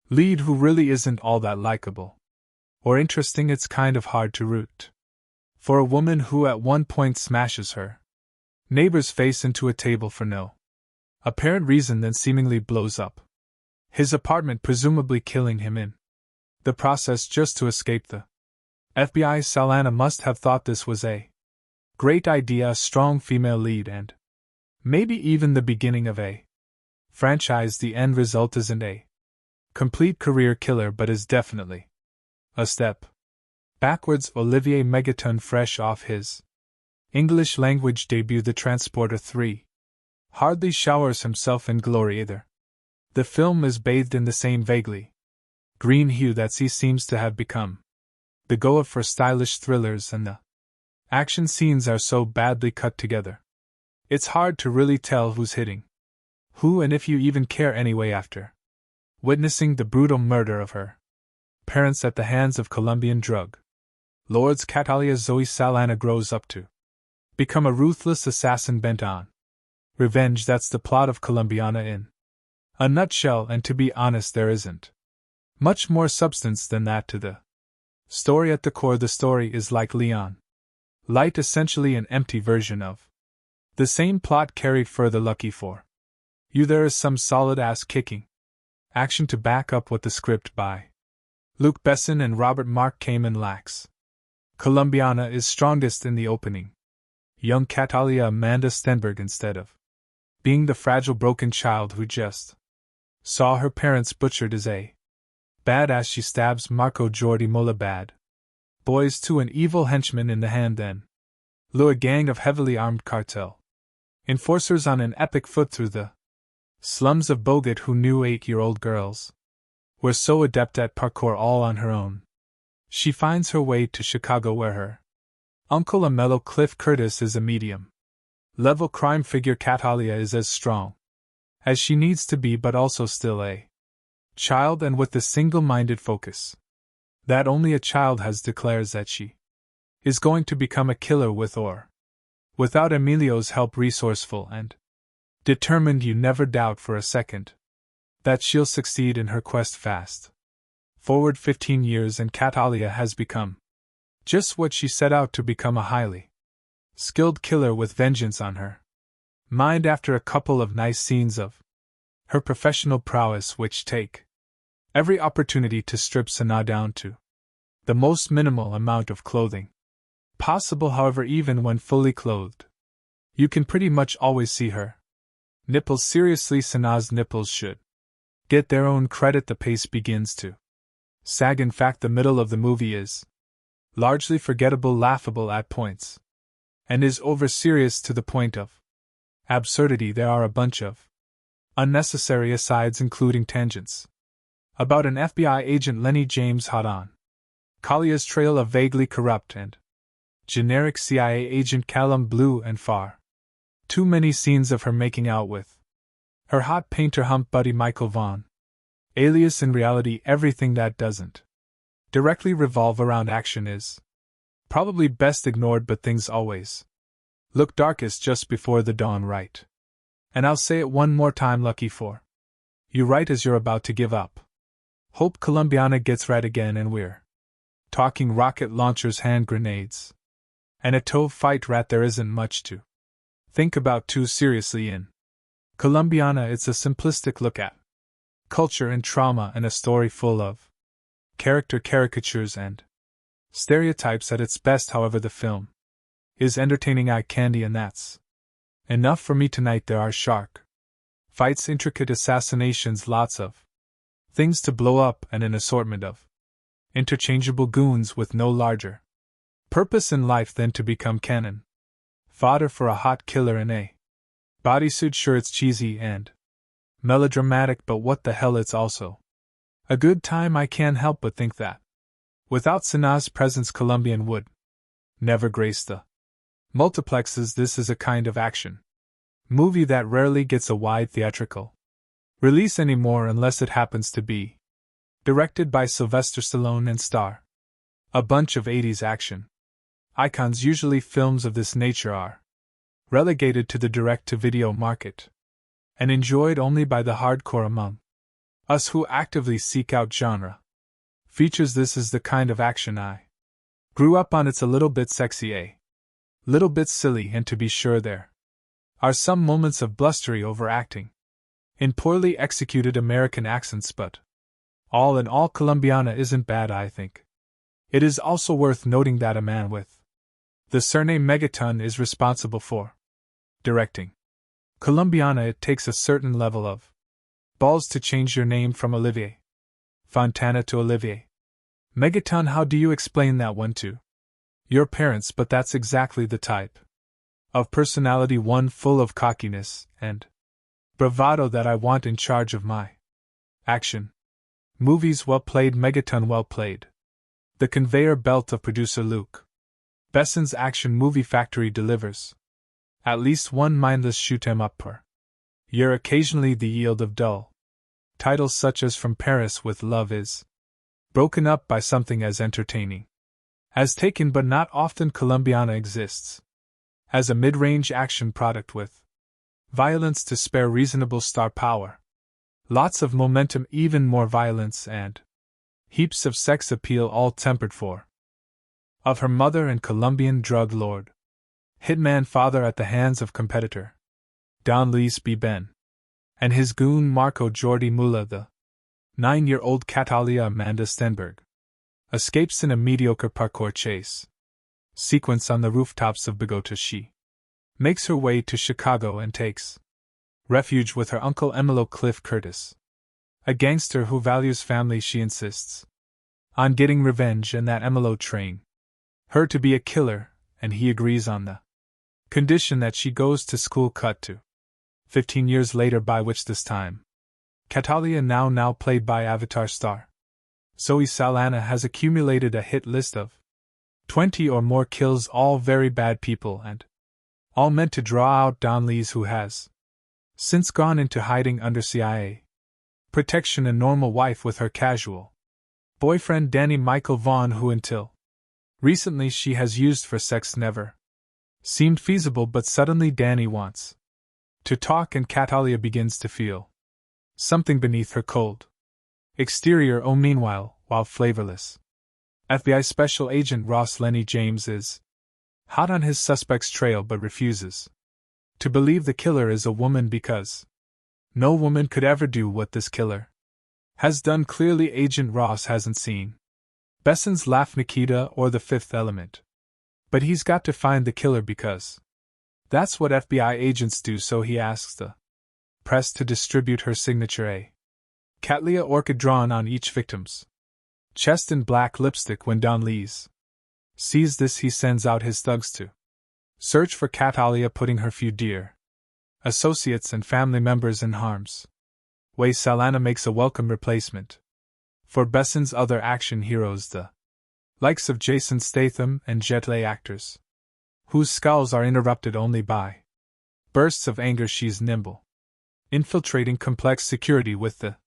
lead who really isn't all that likable or interesting. It's kind of hard to root for a woman who at one point smashes her neighbor's face into a table for no apparent reason, then seemingly blows up his apartment, presumably killing him in the process just to escape the FBI. Salana must have thought this was a great idea, a strong female lead, and maybe even the beginning of a franchise. The end result isn't a complete career killer, but is definitely a step backwards. Olivier Megaton, fresh off his English language debut The Transporter 3, hardly showers himself in glory either. The film is bathed in the same vaguely green hue that seems to have become the go-of for stylish thrillers, and the action scenes are so badly cut together it's hard to really tell who's hitting who, and if you even care anyway. After witnessing the brutal murder of her parents at the hands of Colombian drug lords, Catalia Zoe Salana grows up to become a ruthless assassin bent on revenge. That's the plot of Colombiana in a nutshell, and to be honest, there isn't much more substance than that to the story. At the core, the story is like Leon Light, essentially an empty version of the same plot carried further. Lucky for you, there is some solid ass kicking action to back up what the script by Luc Besson and Robert Mark Kamen lacks. Colombiana is strongest in the opening. Young Catalia Amanda Stenberg, instead of being the fragile broken child who just saw her parents butchered, is a badass. She stabs Marco Jordi Mola bad boys to an evil henchman in the hand, then lure a gang of heavily armed cartel enforcers on an epic foot through the slums of Bogot, who knew 8-year-old girls were so adept at parkour all on her own. She finds her way to Chicago, where her uncle, a mellow Cliff Curtis, is a medium-level crime figure. Catalia is as strong as she needs to be, but also still a child, and with the single-minded focus that only a child has, declares that she is going to become a killer with or without Emilio's help. Resourceful and determined, you never doubt for a second that she'll succeed in her quest. Fast Forward 15 years and Catalia has become just what she set out to become, a highly skilled killer with vengeance on her mind after a couple of nice scenes of her professional prowess which take every opportunity to strip Sanaa down to the most minimal amount of clothing possible. However, even when fully clothed, you can pretty much always see her nipples. Seriously, Sanaa's nipples should get their own credit. The pace begins to sag. In fact, the middle of the movie is largely forgettable, laughable at points, and is over-serious to the point of absurdity. There are a bunch of unnecessary asides, including tangents about an FBI agent Lenny James hot on Kalia's trail, a vaguely corrupt and generic CIA agent Callum Blue, and far too many scenes of her making out with her hot painter hump buddy Michael Vaughn, alias in reality everything that doesn't directly revolve around action is probably best ignored, but things always look darkest just before the dawn, right? And I'll say it one more time, lucky for you, right as you're about to give up hope, Colombiana gets right again, and we're talking rocket launchers, hand grenades, and a toe fight. Rat, there isn't much to think about too seriously in Colombiana. It's a simplistic look at culture and trauma, and a story full of character caricatures and stereotypes at its best. However, the film is entertaining eye candy, and that's enough for me tonight. There are shark fights, intricate assassinations, lots of things to blow up, and an assortment of interchangeable goons with no larger purpose in life than to become cannon fodder for a hot killer in a bodysuit. Sure, it's cheesy and melodramatic, but what the hell, it's also a good time. I can't help but think that without Sanaa's presence, Colombian would never grace the multiplexes. This is a kind of action movie that rarely gets a wide theatrical release anymore, unless it happens to be directed by Sylvester Stallone and star a bunch of 80s action icons. Usually films of this nature are relegated to the direct-to-video market and enjoyed only by the hardcore among us who actively seek out genre features. This is the kind of action I grew up on. It's a little bit sexy, a little bit silly, and to be sure there are some moments of blustery overacting in poorly executed American accents, but all in all, Colombiana isn't bad, I think. It is also worth noting that a man with the surname Megaton is responsible for directing Colombiana. It takes a certain level of balls to change your name from Olivier Fontana to Olivier Megaton. How do you explain that one to your parents? But that's exactly the type of personality, one full of cockiness and bravado, that I want in charge of my action movies. Well played, Megaton, well played. The conveyor belt of producer Luc Besson's action movie factory delivers at least one mindless shoot 'em up per year, occasionally the yield of dull titles such as From Paris with Love is broken up by something as entertaining as Taken, but not often. Colombiana exists as a mid-range action product with violence to spare, reasonable star power, lots of momentum, even more violence, and heaps of sex appeal, all tempered for of her mother and Colombian drug lord hitman father at the hands of competitor Don Luis B. Ben and his goon Marco Jordi Mula. The 9-year-old Catalia Amanda Stenberg escapes in a mediocre parkour chase sequence on the rooftops of Bogota. She makes her way to Chicago and takes refuge with her uncle Emilio Cliff Curtis, a gangster who values family. She insists on getting revenge, and that Emilio train her to be a killer, and he agrees on the condition that she goes to school. Cut to 15 years later, by which this time Catalia, now played by Avatar star Zoe Saldana, has accumulated a hit list of 20 or more kills, all very bad people, and all meant to draw out Don Lees, who has since gone into hiding under CIA protection, a normal wife with her casual boyfriend Danny Michael Vaughn, who until recently she has used for sex, never seemed feasible. But suddenly Danny wants to talk, and Catalia begins to feel something beneath her cold exterior. Oh, meanwhile, while flavorless. FBI Special Agent Ross Lenny James is hot on his suspect's trail but refuses to believe the killer is a woman because no woman could ever do what this killer has done. Clearly, Agent Ross hasn't seen Besson's Laugh, Nikita, or The Fifth Element. But he's got to find the killer because that's what FBI agents do, so he asks the press to distribute her signature A Cattleya orchid drawn on each victim's chest in black lipstick. When Don Lees sees this, he sends out his thugs to search for Cattleya, putting her few dear associates and family members in harm's way. Salana makes a welcome replacement for Besson's other action heroes, the likes of Jason Statham and Jet Li actors, whose scowls are interrupted only by bursts of anger. She's nimble, infiltrating complex security with the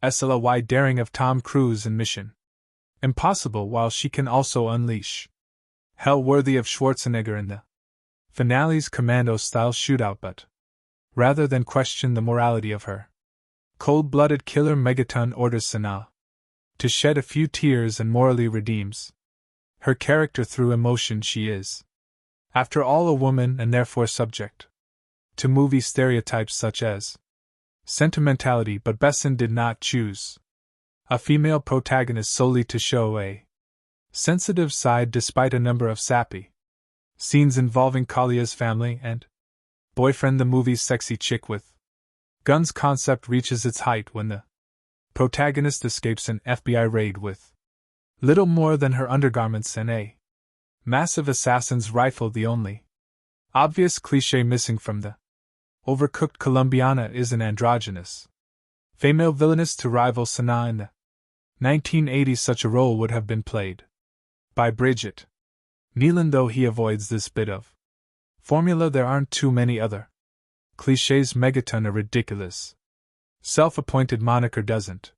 SLY daring of Tom Cruise in Mission Impossible, while she can also unleash hell worthy of Schwarzenegger in the finale's commando-style shootout. But rather than question the morality of her cold-blooded killer, Megaton orders Sanaa to shed a few tears and morally redeems her character through emotion. She is, after all, a woman and therefore subject to movie stereotypes such as sentimentality, but Besson did not choose a female protagonist solely to show a sensitive side, despite a number of sappy scenes involving Kalia's family and boyfriend. The movie's sexy chick with guns concept reaches its height when the protagonist escapes an FBI raid with little more than her undergarments and a massive assassin's rifle. The only obvious cliché missing from the overcooked Colombiana is an androgynous female villainess to rival Sanaa. In the 1980s, such a role would have been played by Bridget Nealon, though he avoids this bit of formula. There aren't too many other clichés. Megaton, a ridiculous self-appointed moniker, doesn't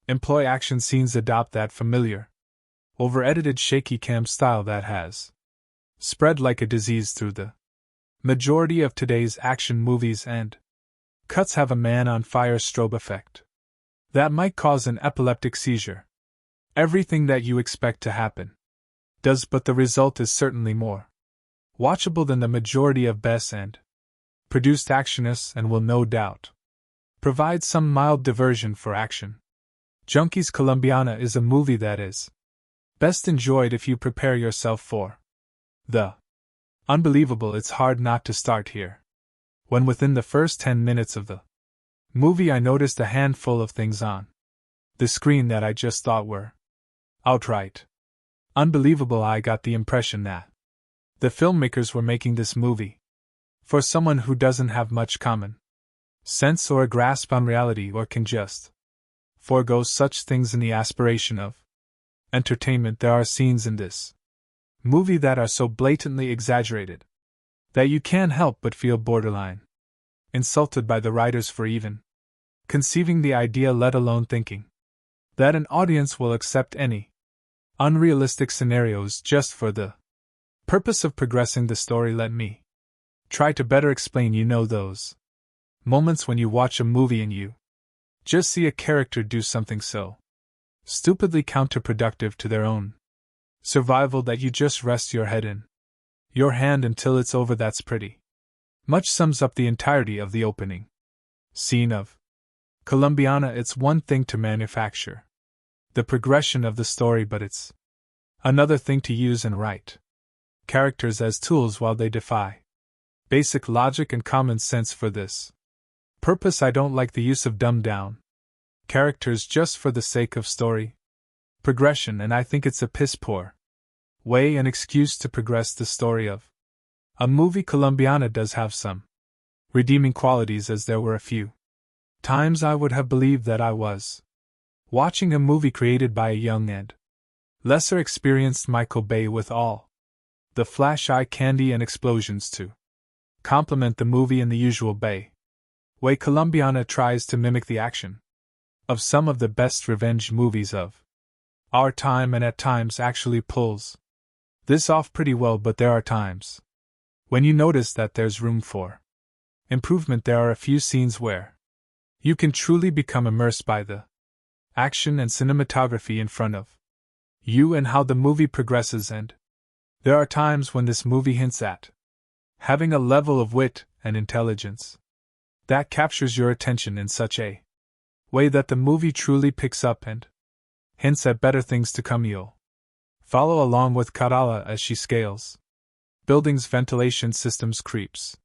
employ action scenes, adopt that familiar, over-edited shaky cam style that has spread like a disease through the majority of today's action movies, and cuts have a man-on-fire strobe effect that might cause an epileptic seizure. Everything that you expect to happen does, but the result is certainly more watchable than the majority of best and produced actionists, and will no doubt provide some mild diversion for action junkies. Colombiana is a movie that is best enjoyed if you prepare yourself for the unbelievable. It's hard not to start here. When within the first 10 minutes of the movie I noticed a handful of things on the screen that I just thought were outright unbelievable. I got the impression that the filmmakers were making this movie for someone who doesn't have much common sense or a grasp on reality, or can just forego such things in the aspiration of entertainment. There are scenes in this movie that are so blatantly exaggerated that you can't help but feel borderline insulted by the writers for even conceiving the idea, let alone thinking that an audience will accept any unrealistic scenarios just for the purpose of progressing the story. Let me try to better explain. You know those moments when you watch a movie and you just see a character do something so stupidly counterproductive to their own survival that you just rest your head in your hand until it's over. That's pretty much sums up the entirety of the opening scene of Colombiana. It's one thing to manufacture the progression of the story, but it's another thing to use and write characters as tools while they defy basic logic and common sense. For this purpose, I don't like the use of dumbed down characters just for the sake of story progression, and I think it's a piss poor way and excuse to progress the story of a movie. Colombiana does have some redeeming qualities, as there were a few times I would have believed that I was watching a movie created by a young and lesser experienced Michael Bay, with all the flash eye candy and explosions to complement the movie in the usual Bay way. Colombiana tries to mimic the action of some of the best revenge movies of our time, and at times actually pulls this off pretty well, but there are times when you notice that there's room for improvement. There are a few scenes where you can truly become immersed by the action and cinematography in front of you and how the movie progresses, and there are times when this movie hints at having a level of wit and intelligence that captures your attention in such a way that the movie truly picks up and hints at better things to come. You'll follow along with Kerala as she scales buildings, ventilation systems, creeps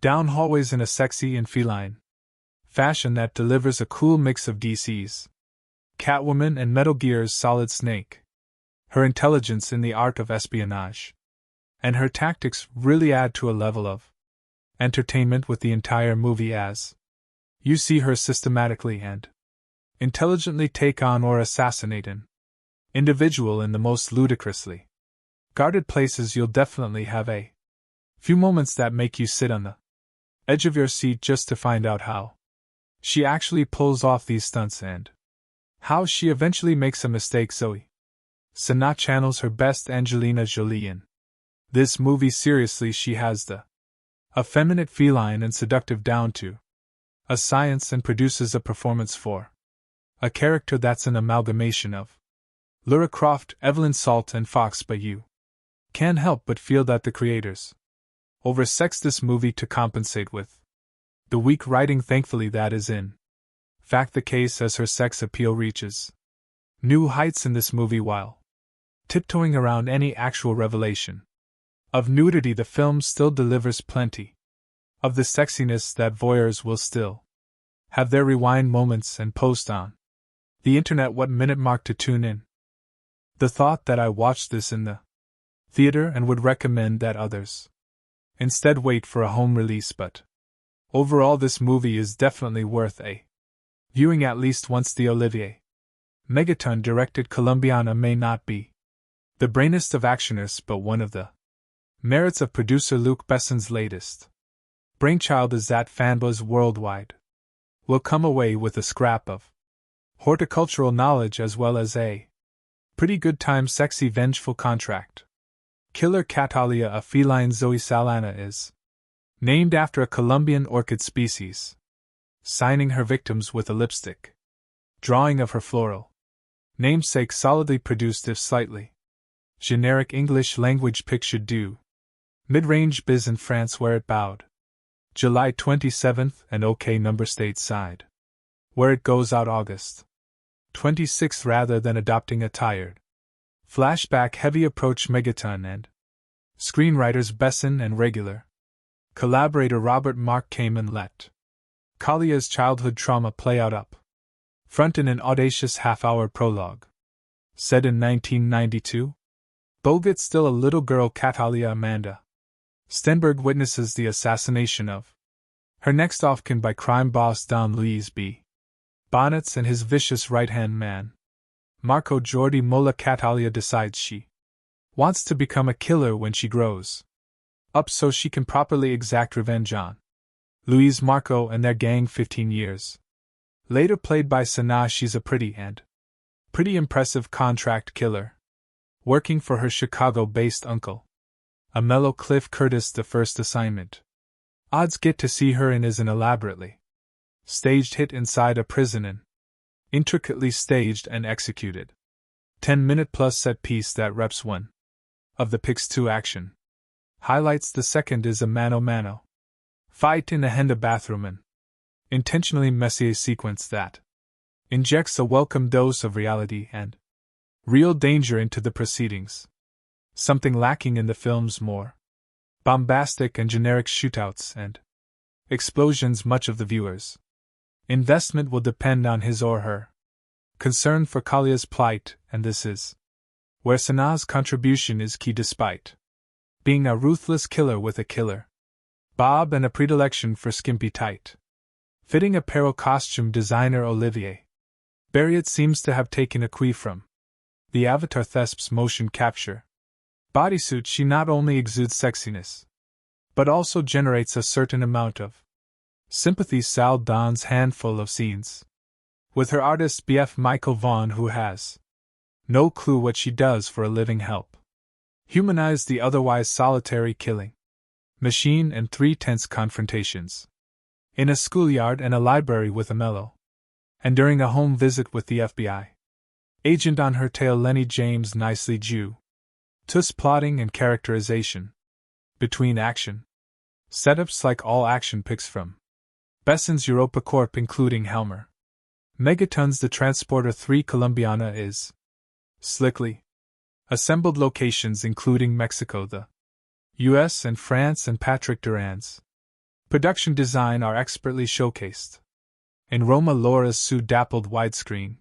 down hallways in a sexy and feline fashion that delivers a cool mix of DC's Catwoman and Metal Gear's Solid Snake. Her intelligence in the art of espionage and her tactics really add to a level of entertainment with the entire movie as you see her systematically and intelligently take on or assassinate an individual in the most ludicrously guarded places. You'll definitely have a few moments that make you sit on the edge of your seat just to find out how she actually pulls off these stunts and how she eventually makes a mistake. Zoe Saldana channels her best Angelina Jolie in this movie. Seriously, she has the effeminate, feline, and seductive down to a science and produces a performance for a character that's an amalgamation of Lara Croft, Evelyn Salt, and Fox. But you can't help but feel that the creators oversexed this movie to compensate with the weak writing. Thankfully, that is in fact the case, as her sex appeal reaches new heights in this movie while tiptoeing around any actual revelation of nudity. The film still delivers plenty of the sexiness that voyeurs will still have their rewind moments and post on the internet what minute mark to tune in. The thought that I watched this in the theater and would recommend that others instead wait for a home release, but overall this movie is definitely worth a viewing at least once. The Olivier Megaton directed Colombiana may not be the brainiest of actioners, but one of the merits of producer Luc Besson's latest brainchild is that fanboys worldwide will come away with a scrap of horticultural knowledge as well as a pretty good time. Sexy, vengeful contract killer Catalia, a feline. Zoe Saldana is named after a Colombian orchid species, signing her victims with a lipstick drawing of her floral namesake, solidly produced if slightly generic English language picture due mid-range biz in France where it bowed July 27th and OK number stateside where it goes out August 26th, rather than adopting a tired flashback heavy approach. Megaton and screenwriters Besson and regular collaborator Robert Mark Kamen let Kalia's childhood trauma play out up front in an audacious half-hour prologue. Set in 1992, Bogut, still a little girl, Catalia Amanda Stenberg witnesses the assassination of her next of kin by crime boss Don Luis B. Bonnets and his vicious right-hand man, Marco Jordi Mola. Catalia decides she wants to become a killer when she grows up so she can properly exact revenge on Luis, Marco, and their gang. 15 years later, played by Sanaa, she's a pretty impressive contract killer, working for her Chicago-based uncle, a mellow Cliff Curtis. The first assignment odds get to see her in is an elaborately staged hit inside a prison, and intricately staged and executed 10-minute plus set piece that reps one of the picks. 2 action highlights. The second is a mano-mano fight in a Henda bathroom, an intentionally messy sequence that injects a welcome dose of reality and real danger into the proceedings, something lacking in the film's more bombastic and generic shootouts and explosions. Much of the viewer's investment will depend on his or her concern for Kalia's plight, and this is where Sanaa's contribution is key. Despite being a ruthless killer with a killer bob and a predilection for skimpy tight fitting apparel, costume designer Olivier Barriot seems to have taken a cue from the Avatar Thesp's motion capture bodysuit. She not only exudes sexiness, but also generates a certain amount of sympathy. Sal dons handful of scenes with her artist BF Michael Vaughn, who has no clue what she does for a living, help humanize the otherwise solitary killing machine, and 3 tense confrontations in a schoolyard and a library with a mellow And during a home visit with the FBI agent on her tail, Lenny James nicely Jew. Tus plotting and characterization. Between action setups like all action picks from Besson's Europa Corp, including Helmer. Megatons. The Transporter 3 Colombiana is slickly assembled locations including Mexico, the US, and France, and Patrick Duran's production design are expertly showcased. In Roma, Laura's dappled widescreen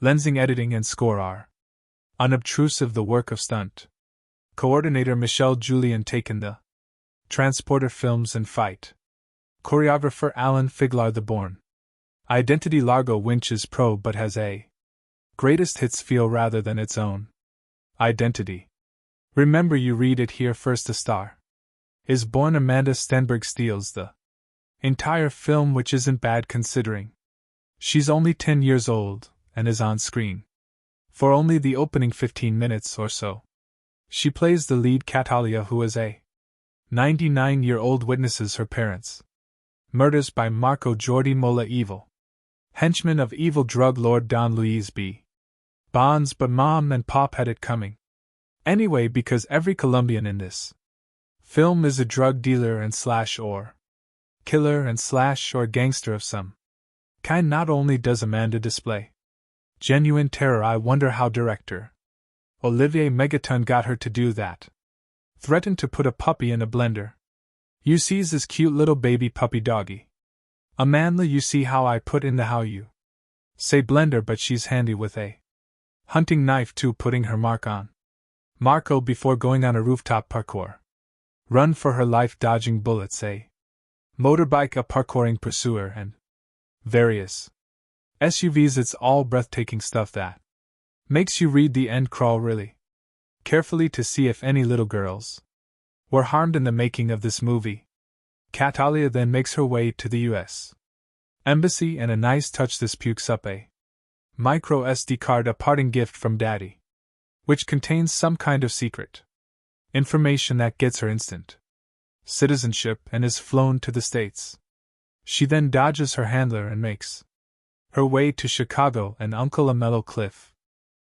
lensing, editing, and score are unobtrusive. The work of stunt coordinator Michelle Julian taken the Transporter films and fight choreographer Alan Figlar. The Bourne Identity Largo Winch is pro but has a greatest hits feel rather than its own identity. Remember, you read it here first. A star is born. Amanda Stenberg steals the entire film, which isn't bad considering she's only 10 years old and is on screen for only the opening 15 minutes or so. She plays the lead, Catalia, who is a 99-year-old, witnesses her parents' murders by Marco Jordi Mola, evil henchman of evil drug lord Don Luis B. Bonds. But Mom and Pop had it coming anyway, because every Colombian in this film is a drug dealer and slash or killer and slash or gangster of some kind. Not only does Amanda display genuine terror, I wonder how director Olivier Megaton got her to do that. Threatened to put a puppy in a blender. You sees this cute little baby puppy doggy. Amanda, you see how I put in the how you say blender, but she's handy with a hunting knife too, putting her mark on Marco before going on a rooftop parkour run for her life, dodging bullets, a motorbike, a parkouring pursuer, and various SUVs. It's all breathtaking stuff that makes you read the end crawl really carefully to see if any little girls were harmed in the making of this movie. Catalia then makes her way to the US Embassy, and a nice touch, this pukes up a micro SD card, a parting gift from Daddy, which contains some kind of secret information that gets her instant citizenship and is flown to the States. She then dodges her handler and makes her way to Chicago and Uncle Amello Cliff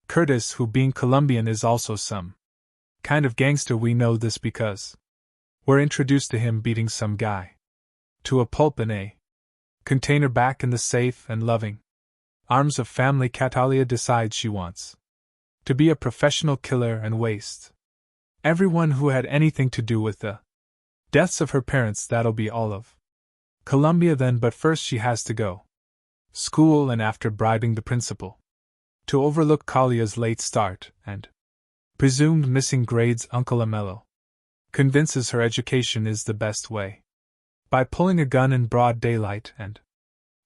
Curtis, who being Colombian is also some kind of gangster. We know this because we're introduced to him beating some guy to a pulp in a container back in the safe and loving arms of family. Catalia decides she wants to be a professional killer and waste everyone who had anything to do with the deaths of her parents. That'll be all of Colombia then, but first she has to go school, and after bribing the principal to overlook Kalia's late start and presumed missing grades, Uncle Amello convinces her education is the best way by pulling a gun in broad daylight and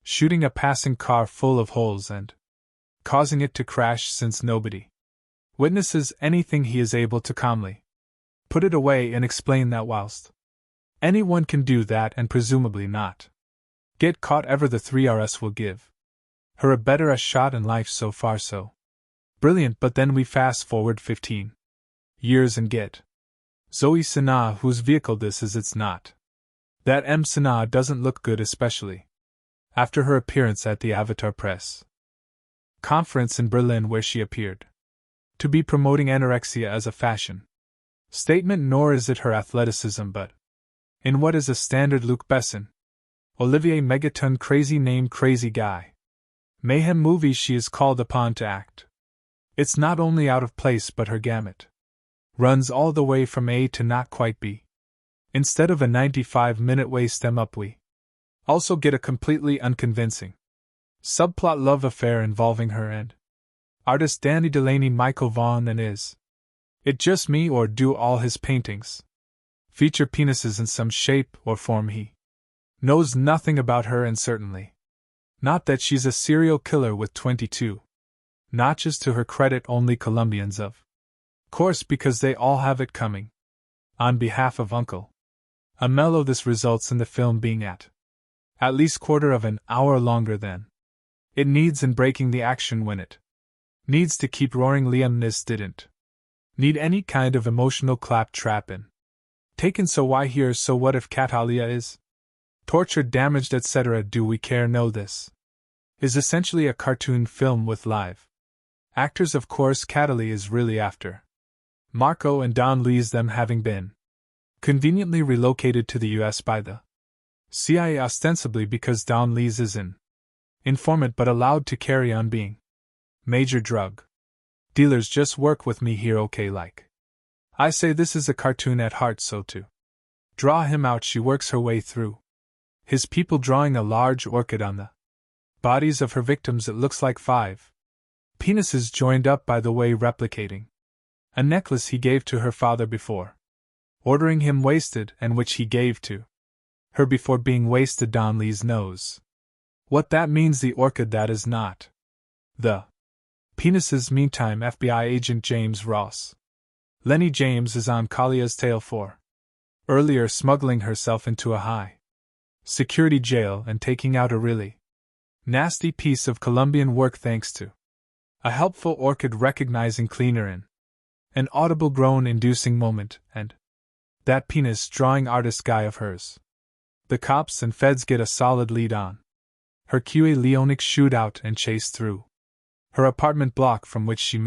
shooting a passing car full of holes and causing it to crash. Since nobody witnesses anything, he is able to calmly put it away and explain that whilst anyone can do that and presumably not get caught ever, the 3RS will give her a better shot in life. So far so brilliant, but then we fast forward 15 years and get Zoe Sinha, whose vehicle this is. It's not that M. Sinha doesn't look good, especially after her appearance at the Avatar Press conference in Berlin, where she appeared to be promoting anorexia as a fashion statement. Nor is it her athleticism, but in what is a standard Luc Besson, Olivier Megaton crazy name, crazy guy mayhem movie she is called upon to act. It's not only out of place, but her gamut runs all the way from A to not quite B. Instead of a 95-minute way stem up, we also get a completely unconvincing subplot love affair involving her and artist Danny Delaney, Michael Vaughn. And is it just me, or do all his paintings feature penises in some shape or form? He knows nothing about her, and certainly not that she's a serial killer with 22 notches to her credit. Only Colombians, of course, because they all have it coming. On behalf of Uncle Amello, this results in the film being at least quarter of an hour longer than it needs, and breaking the action when it needs to keep roaring. Liam Neeson didn't need any kind of emotional claptrap in taken, so why here? So what if Catalia is tortured, damaged, etc.? Do we care? Know this is essentially a cartoon film with live actors. Of course, Catalia is really after Marco and Don Lees, them having been conveniently relocated to the US by the CIA, ostensibly because Don Lees is an informant but allowed to carry on being major drug dealers. Just work with me here, okay? Like I say, this is a cartoon at heart, so to draw him out, she works her way through his people, drawing a large orchid on the bodies of her victims. It looks like 5 penises joined up, by the way, replicating a necklace he gave to her father before ordering him wasted, and which he gave to her before being wasted. Don Lees knows what that means. The orchid, that is not the penises. Meantime, FBI agent James Ross, Lenny James, is on Kalia's tail for earlier smuggling herself into a high security jail and taking out a really nasty piece of Colombian work thanks to a helpful orchid recognizing cleaner in an audible groan inducing moment, and that penis drawing artist guy of hers. The cops and feds get a solid lead on her. QA Leonix shoot out and chase through her apartment block, from which she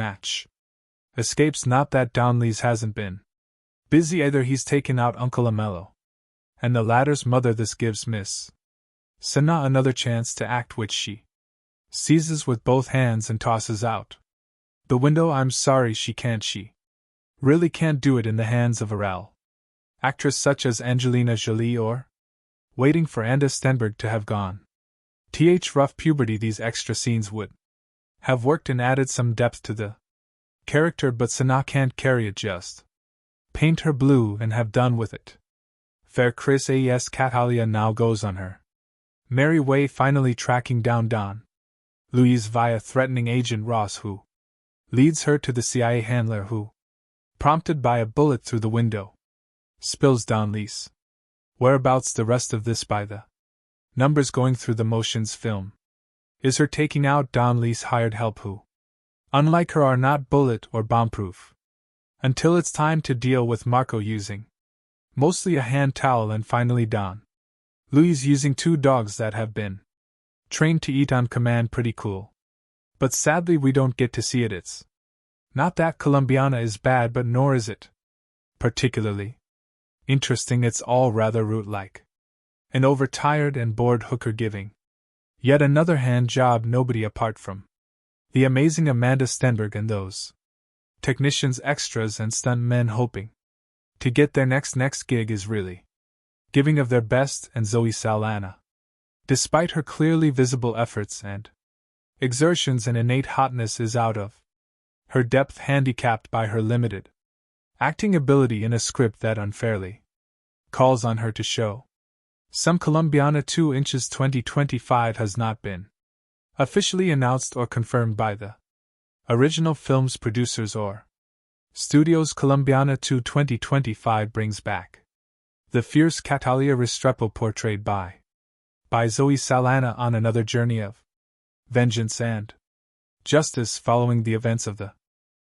escapes. Not that Don Lees hasn't been busy either. He's taken out Uncle Amello and the latter's mother. This gives Miss Sana another chance to act, which she seizes with both hands and tosses out the window. I'm sorry, she really can't do it in the hands of a real actress such as Angelina Jolie, or waiting for Anna Stenberg to have gone rough puberty. These extra scenes would have worked and added some depth to the character, but Sana can't carry it. Just paint her blue and have done with it. Fair Chris A.S. Catalia now goes on her merry way, finally tracking down Don Luis via threatening agent Ross, who leads her to the CIA handler who, prompted by a bullet through the window, spills Don Lees' whereabouts. The rest of this, by the numbers going through the motions film, is her taking out Don Lees' hired help who, unlike her, are not bullet or bomb-proof, until it's time to deal with Marco using mostly a hand towel, and finally Don Luis using 2 dogs that have been trained to eat on command. Pretty cool. But sadly we don't get to see it. It's not that Colombiana is bad, but nor is it particularly interesting. It's all rather root-like. An overtired and bored hooker giving yet another hand job. Nobody apart from the amazing Amanda Stenberg and those technicians, extras, and stunt men hoping to get their next gig is really giving of their best. And Zoe Saldana, despite her clearly visible efforts and exertions and innate hotness, is out of her depth, handicapped by her limited acting ability in a script that unfairly calls on her to show some Colombiana. 2 Inches 2025 has not been officially announced or confirmed by the original film's producers or studios. Colombiana 2 2025 brings back the fierce Catalia Restrepo, portrayed by Zoe Saldana, on another journey of vengeance and justice following the events of the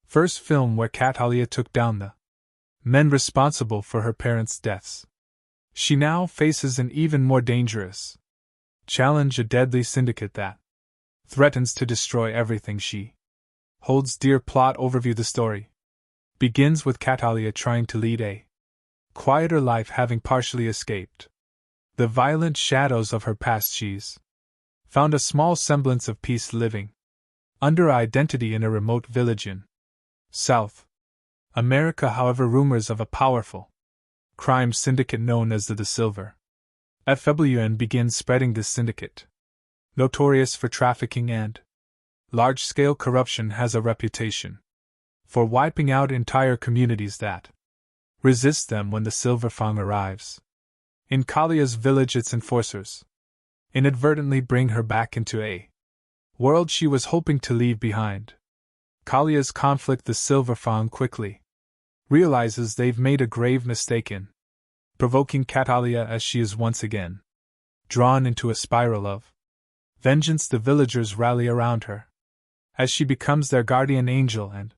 first film, where Catalia took down the men responsible for her parents' deaths. She now faces an even more dangerous challenge, a deadly syndicate that threatens to destroy everything she holds dear. Plot overview: the story begins with Catalia trying to lead a quieter life, having partially escaped the violent shadows of her past. She's found a small semblance of peace, living under identity in a remote village in South America. However, rumors of a powerful crime syndicate known as the Silver FWN begin spreading. This syndicate, notorious for trafficking and large-scale corruption, has a reputation for wiping out entire communities that resist them. When the Silver Fang arrives in Kalia's village, its enforcers inadvertently bring her back into a world she was hoping to leave behind. Kalia's conflict: the Silver Fang quickly realizes they've made a grave mistake in provoking Catalia, as she is once again drawn into a spiral of vengeance. The villagers rally around her as she becomes their guardian angel and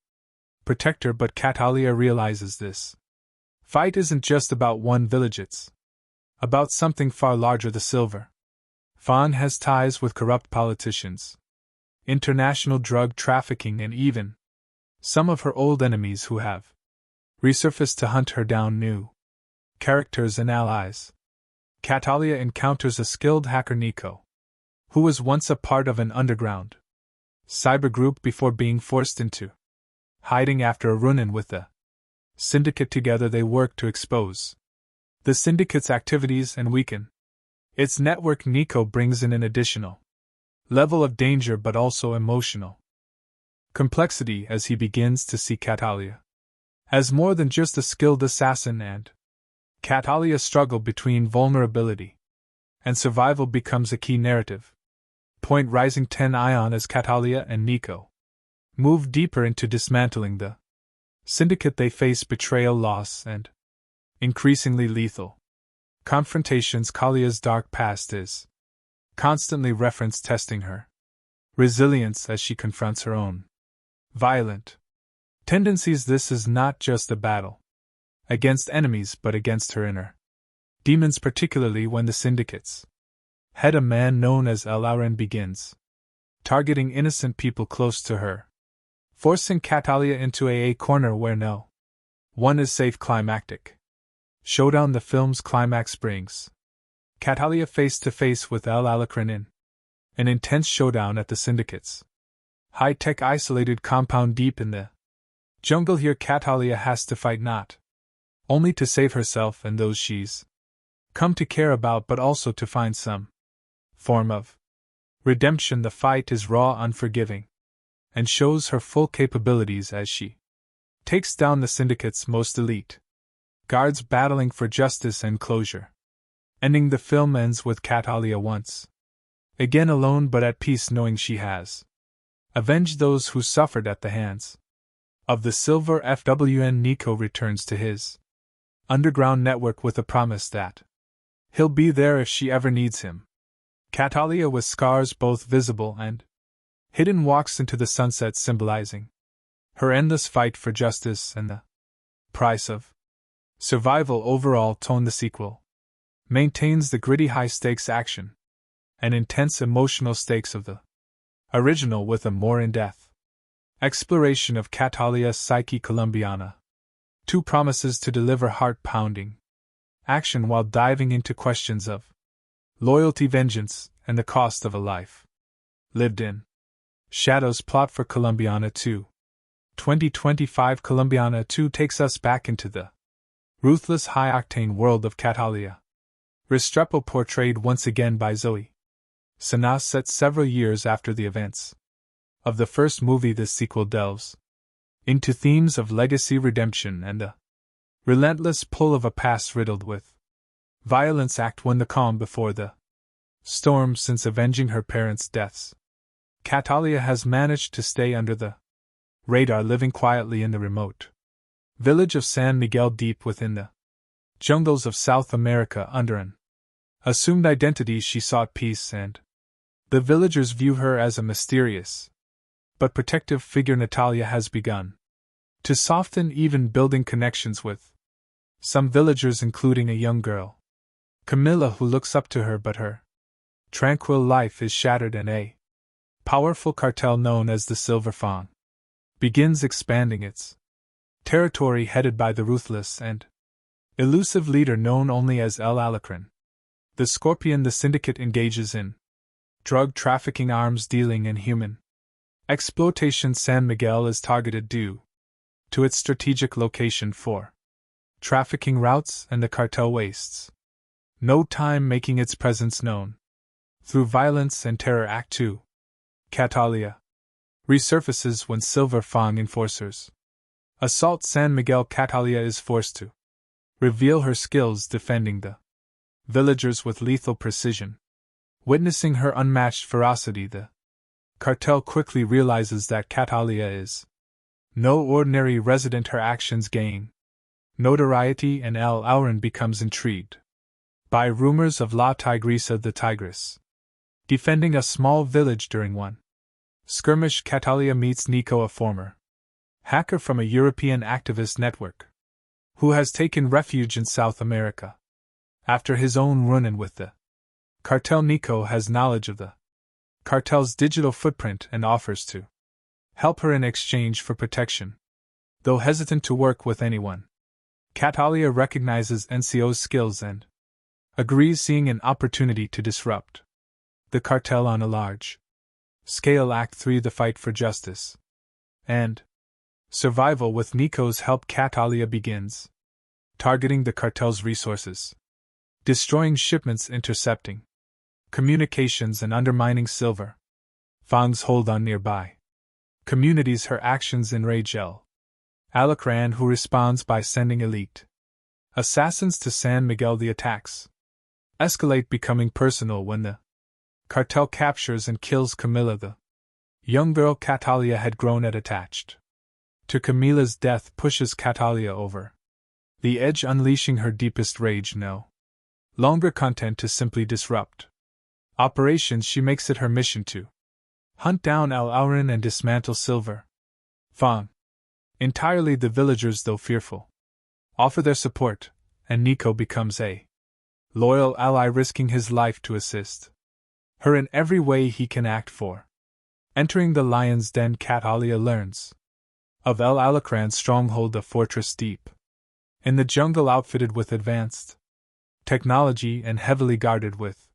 protector, but Catalia realizes this fight isn't just about one village, it's about something far larger. The Silver Fong has ties with corrupt politicians, international drug trafficking, and even some of her old enemies who have resurfaced to hunt her down. New characters and allies. Catalia encounters a skilled hacker, Nico, who was once a part of an underground cyber group before being forced into hiding after a run-in with the Syndicate. Together they work to expose the Syndicate's activities and weaken its network. Nico brings in an additional level of danger but also emotional complexity as he begins to see Catalia as more than just a skilled assassin, and Catalia's struggle between vulnerability and survival becomes a key narrative point. Rising 10 Ion as Catalia and Nico move deeper into dismantling the Syndicate, they face betrayal, loss, and increasingly lethal confrontations. Kalia's dark past is constantly referenced, testing her resilience as she confronts her own violent tendencies. This is not just a battle against enemies but against her inner demons, particularly when the Syndicate's head, a man known as El Auren, begins targeting innocent people close to her, forcing Catalia into a corner where no one is safe. Climactic showdown. The film's climax brings Catalia face to face with El Alacrin in an intense showdown at the Syndicate's high-tech isolated compound deep in the jungle. Here Catalia has to fight not only to save herself and those she's come to care about, but also to find some form of redemption. The fight is raw, unforgiving, and shows her full capabilities as she takes down the Syndicate's most elite guards, battling for justice and closure. Ending. The film ends with Catalia once again alone but at peace, knowing she has avenged those who suffered at the hands of the Silver FWN. Nico returns to his underground network with a promise that he'll be there if she ever needs him. Catalia, with scars both visible and hidden, walks into the sunset, symbolizing her endless fight for justice and the price of survival. Overall tone. The sequel maintains the gritty high-stakes action and intense emotional stakes of the original, with a more in-depth exploration of Catalia's psyche. Colombiana 2 promises to deliver heart-pounding action while diving into questions of loyalty, vengeance, and the cost of a life lived in shadows. Plot for Colombiana 2. 2025. Colombiana 2 takes us back into the ruthless, high-octane world of Catalia Restrepo, portrayed once again by Zoe Sanas, set several years after the events of the first movie. This sequel delves into themes of legacy, redemption, and the relentless pull of a past riddled with violence. Act 1. The calm before the storm. Since avenging her parents' deaths, Catalia has managed to stay under the radar, living quietly in the remote village of San Miguel, deep within the jungles of South America. Under an assumed identity, she sought peace, and the villagers view her as a mysterious but protective figure. Natalia has begun to soften, even building connections with some villagers, including a young girl, Camilla, who looks up to her, but her tranquil life is shattered, and a powerful cartel known as the Silver Fawn begins expanding its territory, headed by the ruthless and elusive leader known only as El Alacrin. The Scorpion. The Syndicate engages in drug trafficking, arms dealing, and human exploitation. San Miguel is targeted due to its strategic location for trafficking routes, and the cartel wastes no time making its presence known through violence and terror. Act 2. Catalia resurfaces when Silver Fang enforcers assault San Miguel. Catalia is forced to reveal her skills defending the villagers with lethal precision. Witnessing her unmatched ferocity, the cartel quickly realizes that Catalia is no ordinary resident. Her actions gain notoriety, and El Auren becomes intrigued by rumors of La Tigresa, the Tigress, defending a small village. During one skirmish, Catalia meets Nico, a former hacker from a European activist network who has taken refuge in South America after his own run-in with the Cartel Nico has knowledge of the cartel's digital footprint and offers to help her in exchange for protection. Though hesitant to work with anyone, Catalia recognizes NCO's skills and agrees, seeing an opportunity to disrupt the cartel on a large scale. Act 3: The Fight for Justice and Survival. With Nico's help, Catalia begins targeting the cartel's resources, destroying shipments, intercepting communications, and undermining Silver Fang's hold on nearby communities. Her actions enrage Alacran, who responds by sending elite assassins to San Miguel. The attacks escalate, becoming personal when the cartel captures and kills Camila. The young girl Catalia had grown at attached to Camila's death pushes Catalia over the edge, unleashing her deepest rage. No longer content to simply disrupt operations, she makes it her mission to hunt down Al Aurin and dismantle Silver Fang entirely. The villagers, though fearful, offer their support, and Nico becomes a loyal ally, risking his life to assist her in every way he can act for. Entering the Lion's Den, Catalia learns of El Alacran's stronghold, a fortress deep in the jungle, outfitted with advanced technology and heavily guarded with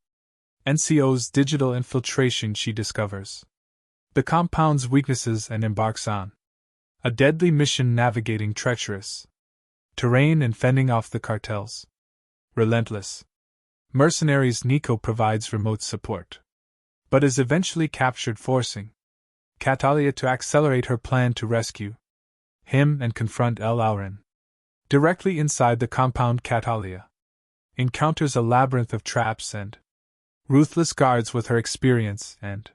NCO's digital infiltration. She discovers the compound's weaknesses and embarks on a deadly mission, navigating treacherous terrain and fending off the cartel's relentless mercenaries. Nico provides remote support, but is eventually captured, forcing Catalia to accelerate her plan to rescue him and confront El Aurin. Directly inside the compound, Catalia encounters a labyrinth of traps and ruthless guards. With her experience and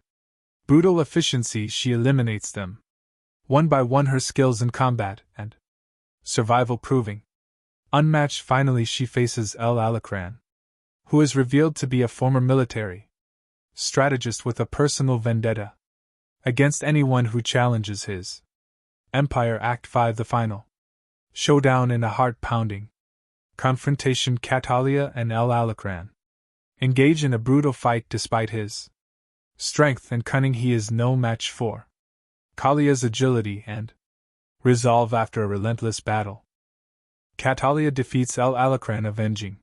brutal efficiency, she eliminates them one by one, her skills in combat and survival proving unmatched. Finally, she faces El Alacran, who is revealed to be a former military strategist with a personal vendetta against anyone who challenges his empire. Act 5: The Final Showdown. In a heart-pounding confrontation, Catalia and El Alacran engage in a brutal fight. Despite his strength and cunning, he is no match for Kalia's agility and resolve. After a relentless battle, Catalia defeats El Alacran, avenging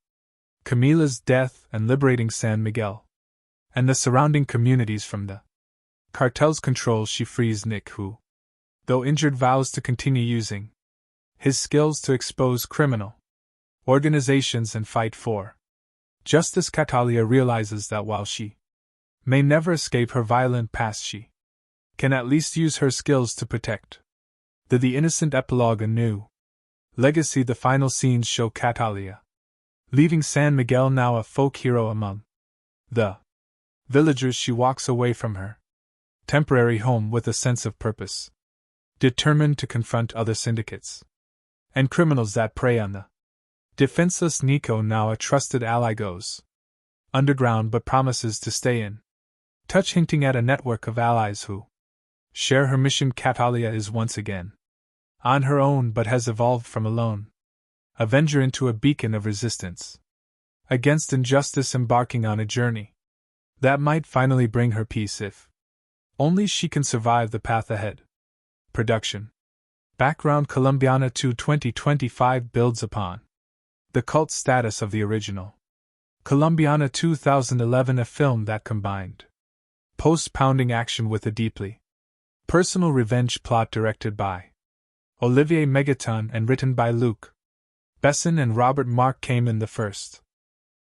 Camila's death and liberating San Miguel and the surrounding communities from the cartel's control. She frees Nick, who, though injured, vows to continue using his skills to expose criminal organizations and fight for justice. Catalia realizes that while she may never escape her violent past, she can at least use her skills to protect the innocent. Epilogue: A New Legacy. The final scenes show Catalia leaving San Miguel, now a folk hero among the villagers. She walks away from her temporary home with a sense of purpose, determined to confront other syndicates and criminals that prey on the defenseless. Nico, now a trusted ally, goes underground but promises to stay in touch, hinting at a network of allies who share her mission. Catalia is once again on her own, but has evolved from a lone avenger into a beacon of resistance against injustice, embarking on a journey that might finally bring her peace if only she can survive the path ahead. Production background: Colombiana 2 2025 builds upon the cult status of the original Colombiana 2011, a film that combined post-pounding action with a deeply personal revenge plot. Directed by Olivier Megaton and written by Luc Besson and Robert Mark Kamen, the first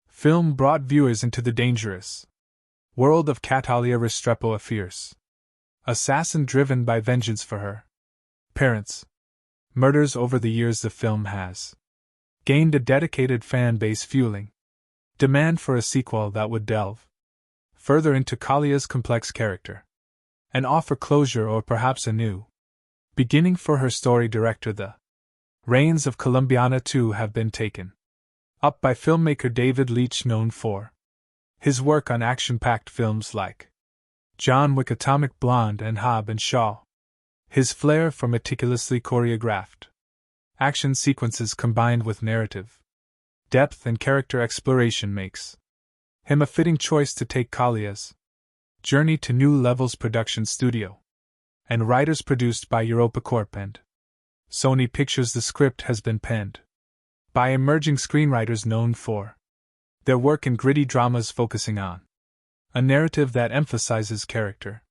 film brought viewers into the dangerous world of Catalia Restrepo, a fierce assassin driven by vengeance for her parents' murders. Over the years, the film has gained a dedicated fan base, fueling demand for a sequel that would delve further into Kalia's complex character and offer closure, or perhaps a new beginning for her story. Director: The reins of Colombiana 2 have been taken up by filmmaker David Leitch, known for his work on action-packed films like John Wick, Atomic Blonde, and Hobbs and Shaw. His flair for meticulously choreographed action sequences combined with narrative depth and character exploration makes him a fitting choice to take Kalia's journey to New Levels production studio. And writers produced by EuropaCorp and Sony Pictures. The script has been penned by emerging screenwriters known for their work in gritty dramas focusing on a narrative that emphasizes character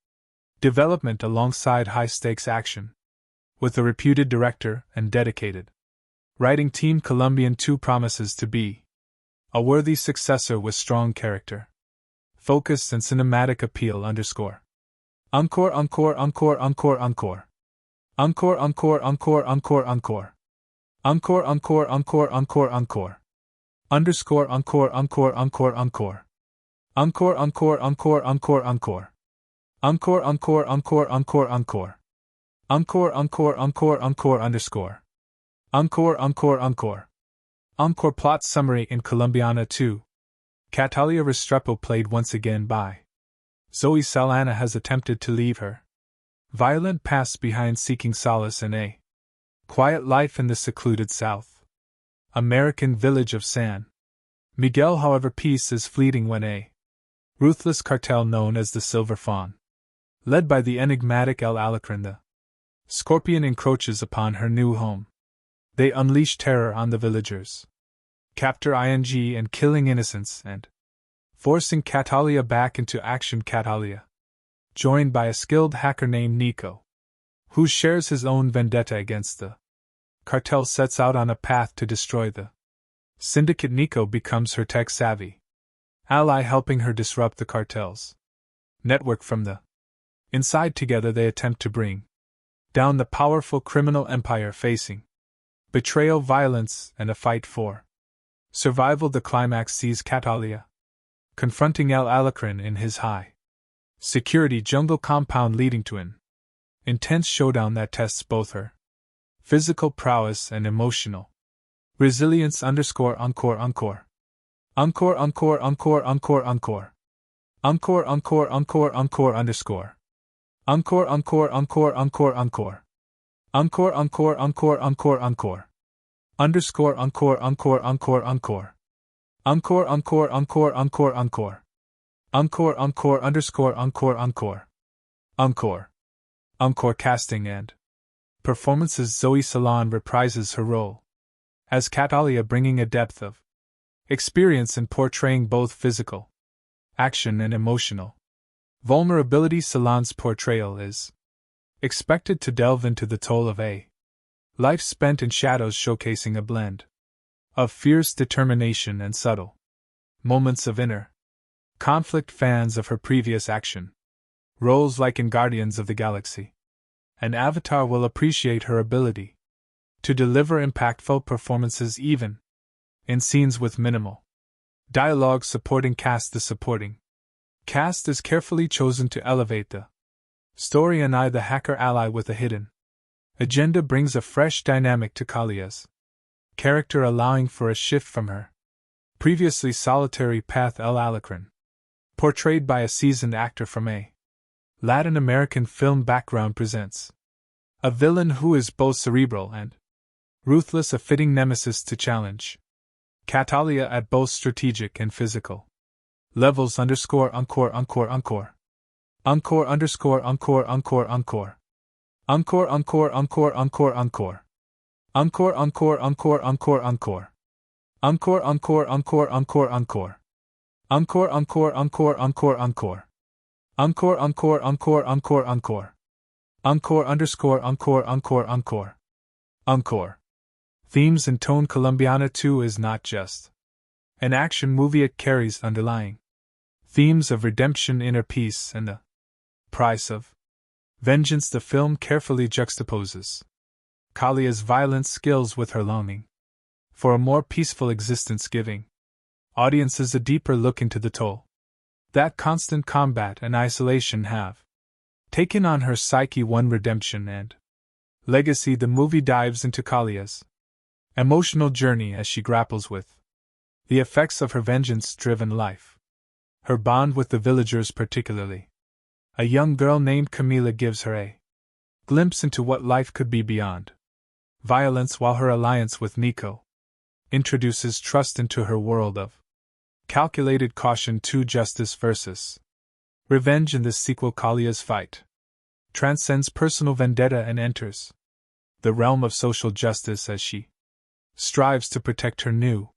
development alongside high-stakes action, with a reputed director and dedicated writing team. Colombian 2 promises to be a worthy successor with strong character, focus and cinematic appeal. Encore, encore, encore, encore, encore. Encore, encore, encore, encore, encore. Encore, encore, encore, encore, encore. Underscore, encore, encore, encore, encore. Encore, encore, encore, encore, encore. Encore, encore, encore, encore, encore. Encore, encore, encore, encore, underscore. Encore, encore, encore. Encore. Plot summary in Colombiana 2. Catalia Restrepo, played once again by Zoe Saldana, has attempted to leave her violent past behind, seeking solace in a quiet life in the secluded South American village of San Miguel. However, peace is fleeting when a ruthless cartel known as the Silver Fawn, led by the enigmatic El Alacrán the Scorpion, encroaches upon her new home. They unleash terror on the villagers, capture and killing innocents and forcing Catalia back into action. Catalia, joined by a skilled hacker named Nico, who shares his own vendetta against the cartel, sets out on a path to destroy the syndicate. Nico becomes her tech-savvy ally, helping her disrupt the cartel's network from the inside. Together they attempt to bring down the powerful criminal empire, facing betrayal, violence, and a fight for survival. The climax sees Catalia confronting El Alacrán in his high security jungle compound, leading to an intense showdown that tests both her physical prowess and emotional resilience. Encore, encore, encore. Encore, encore, encore, encore, encore. Encore, encore, encore, encore, underscore. Encore, encore, encore, encore, encore. Encore, encore, encore, encore, encore. Underscore, encore, encore, encore, encore. Encore, encore, encore, encore, encore. Encore, encore, underscore, encore, encore. Encore. Encore. Casting and performances. Zoe Saldana reprises her role as Catalia, bringing a depth of experience in portraying both physical action and emotional vulnerability. Saldana's portrayal is expected to delve into the toll of a life spent in shadows, showcasing a blend of fierce determination and subtle moments of inner conflict. Fans of her previous action roles, like in Guardians of the Galaxy and Avatar, will appreciate her ability to deliver impactful performances even in scenes with minimal dialogue. Supporting cast. The supporting cast is carefully chosen to elevate the story, and the hacker ally with a hidden agenda brings a fresh dynamic to Kalia's character, allowing for a shift from her previously solitary path. El Alacrán, portrayed by a seasoned actor from a Latin American film background, presents a villain who is both cerebral and ruthless, a fitting nemesis to challenge Catalia at both strategic and physical levels. Underscore, encore, encore, encore. Encore, underscore, encore, encore, encore. Encore, encore, encore, encore, encore. Encore, encore, encore, encore, encore. Encore, encore, encore, encore, encore. Encore, encore, encore, encore, encore. Encore, encore, encore, encore, encore. Encore, underscore, encore, encore, encore. Encore. Themes and tone. Colombiana 2 is not just an action movie, it carries underlying themes of redemption, inner peace, and the price of vengeance. The film carefully juxtaposes Kalia's violent skills with her longing for a more peaceful existence, giving audiences a deeper look into the toll that constant combat and isolation have taken on her psyche. One redemption and legacy. The movie dives into Kalia's emotional journey as she grapples with the effects of her vengeance-driven life. Her bond with the villagers, particularly a young girl named Camila, gives her a glimpse into what life could be beyond violence, while her alliance with Nico introduces trust into her world of Calculated Caution 2 Justice vs. Revenge. In this sequel, Kalia's fight transcends personal vendetta and enters the realm of social justice as she strives to protect her new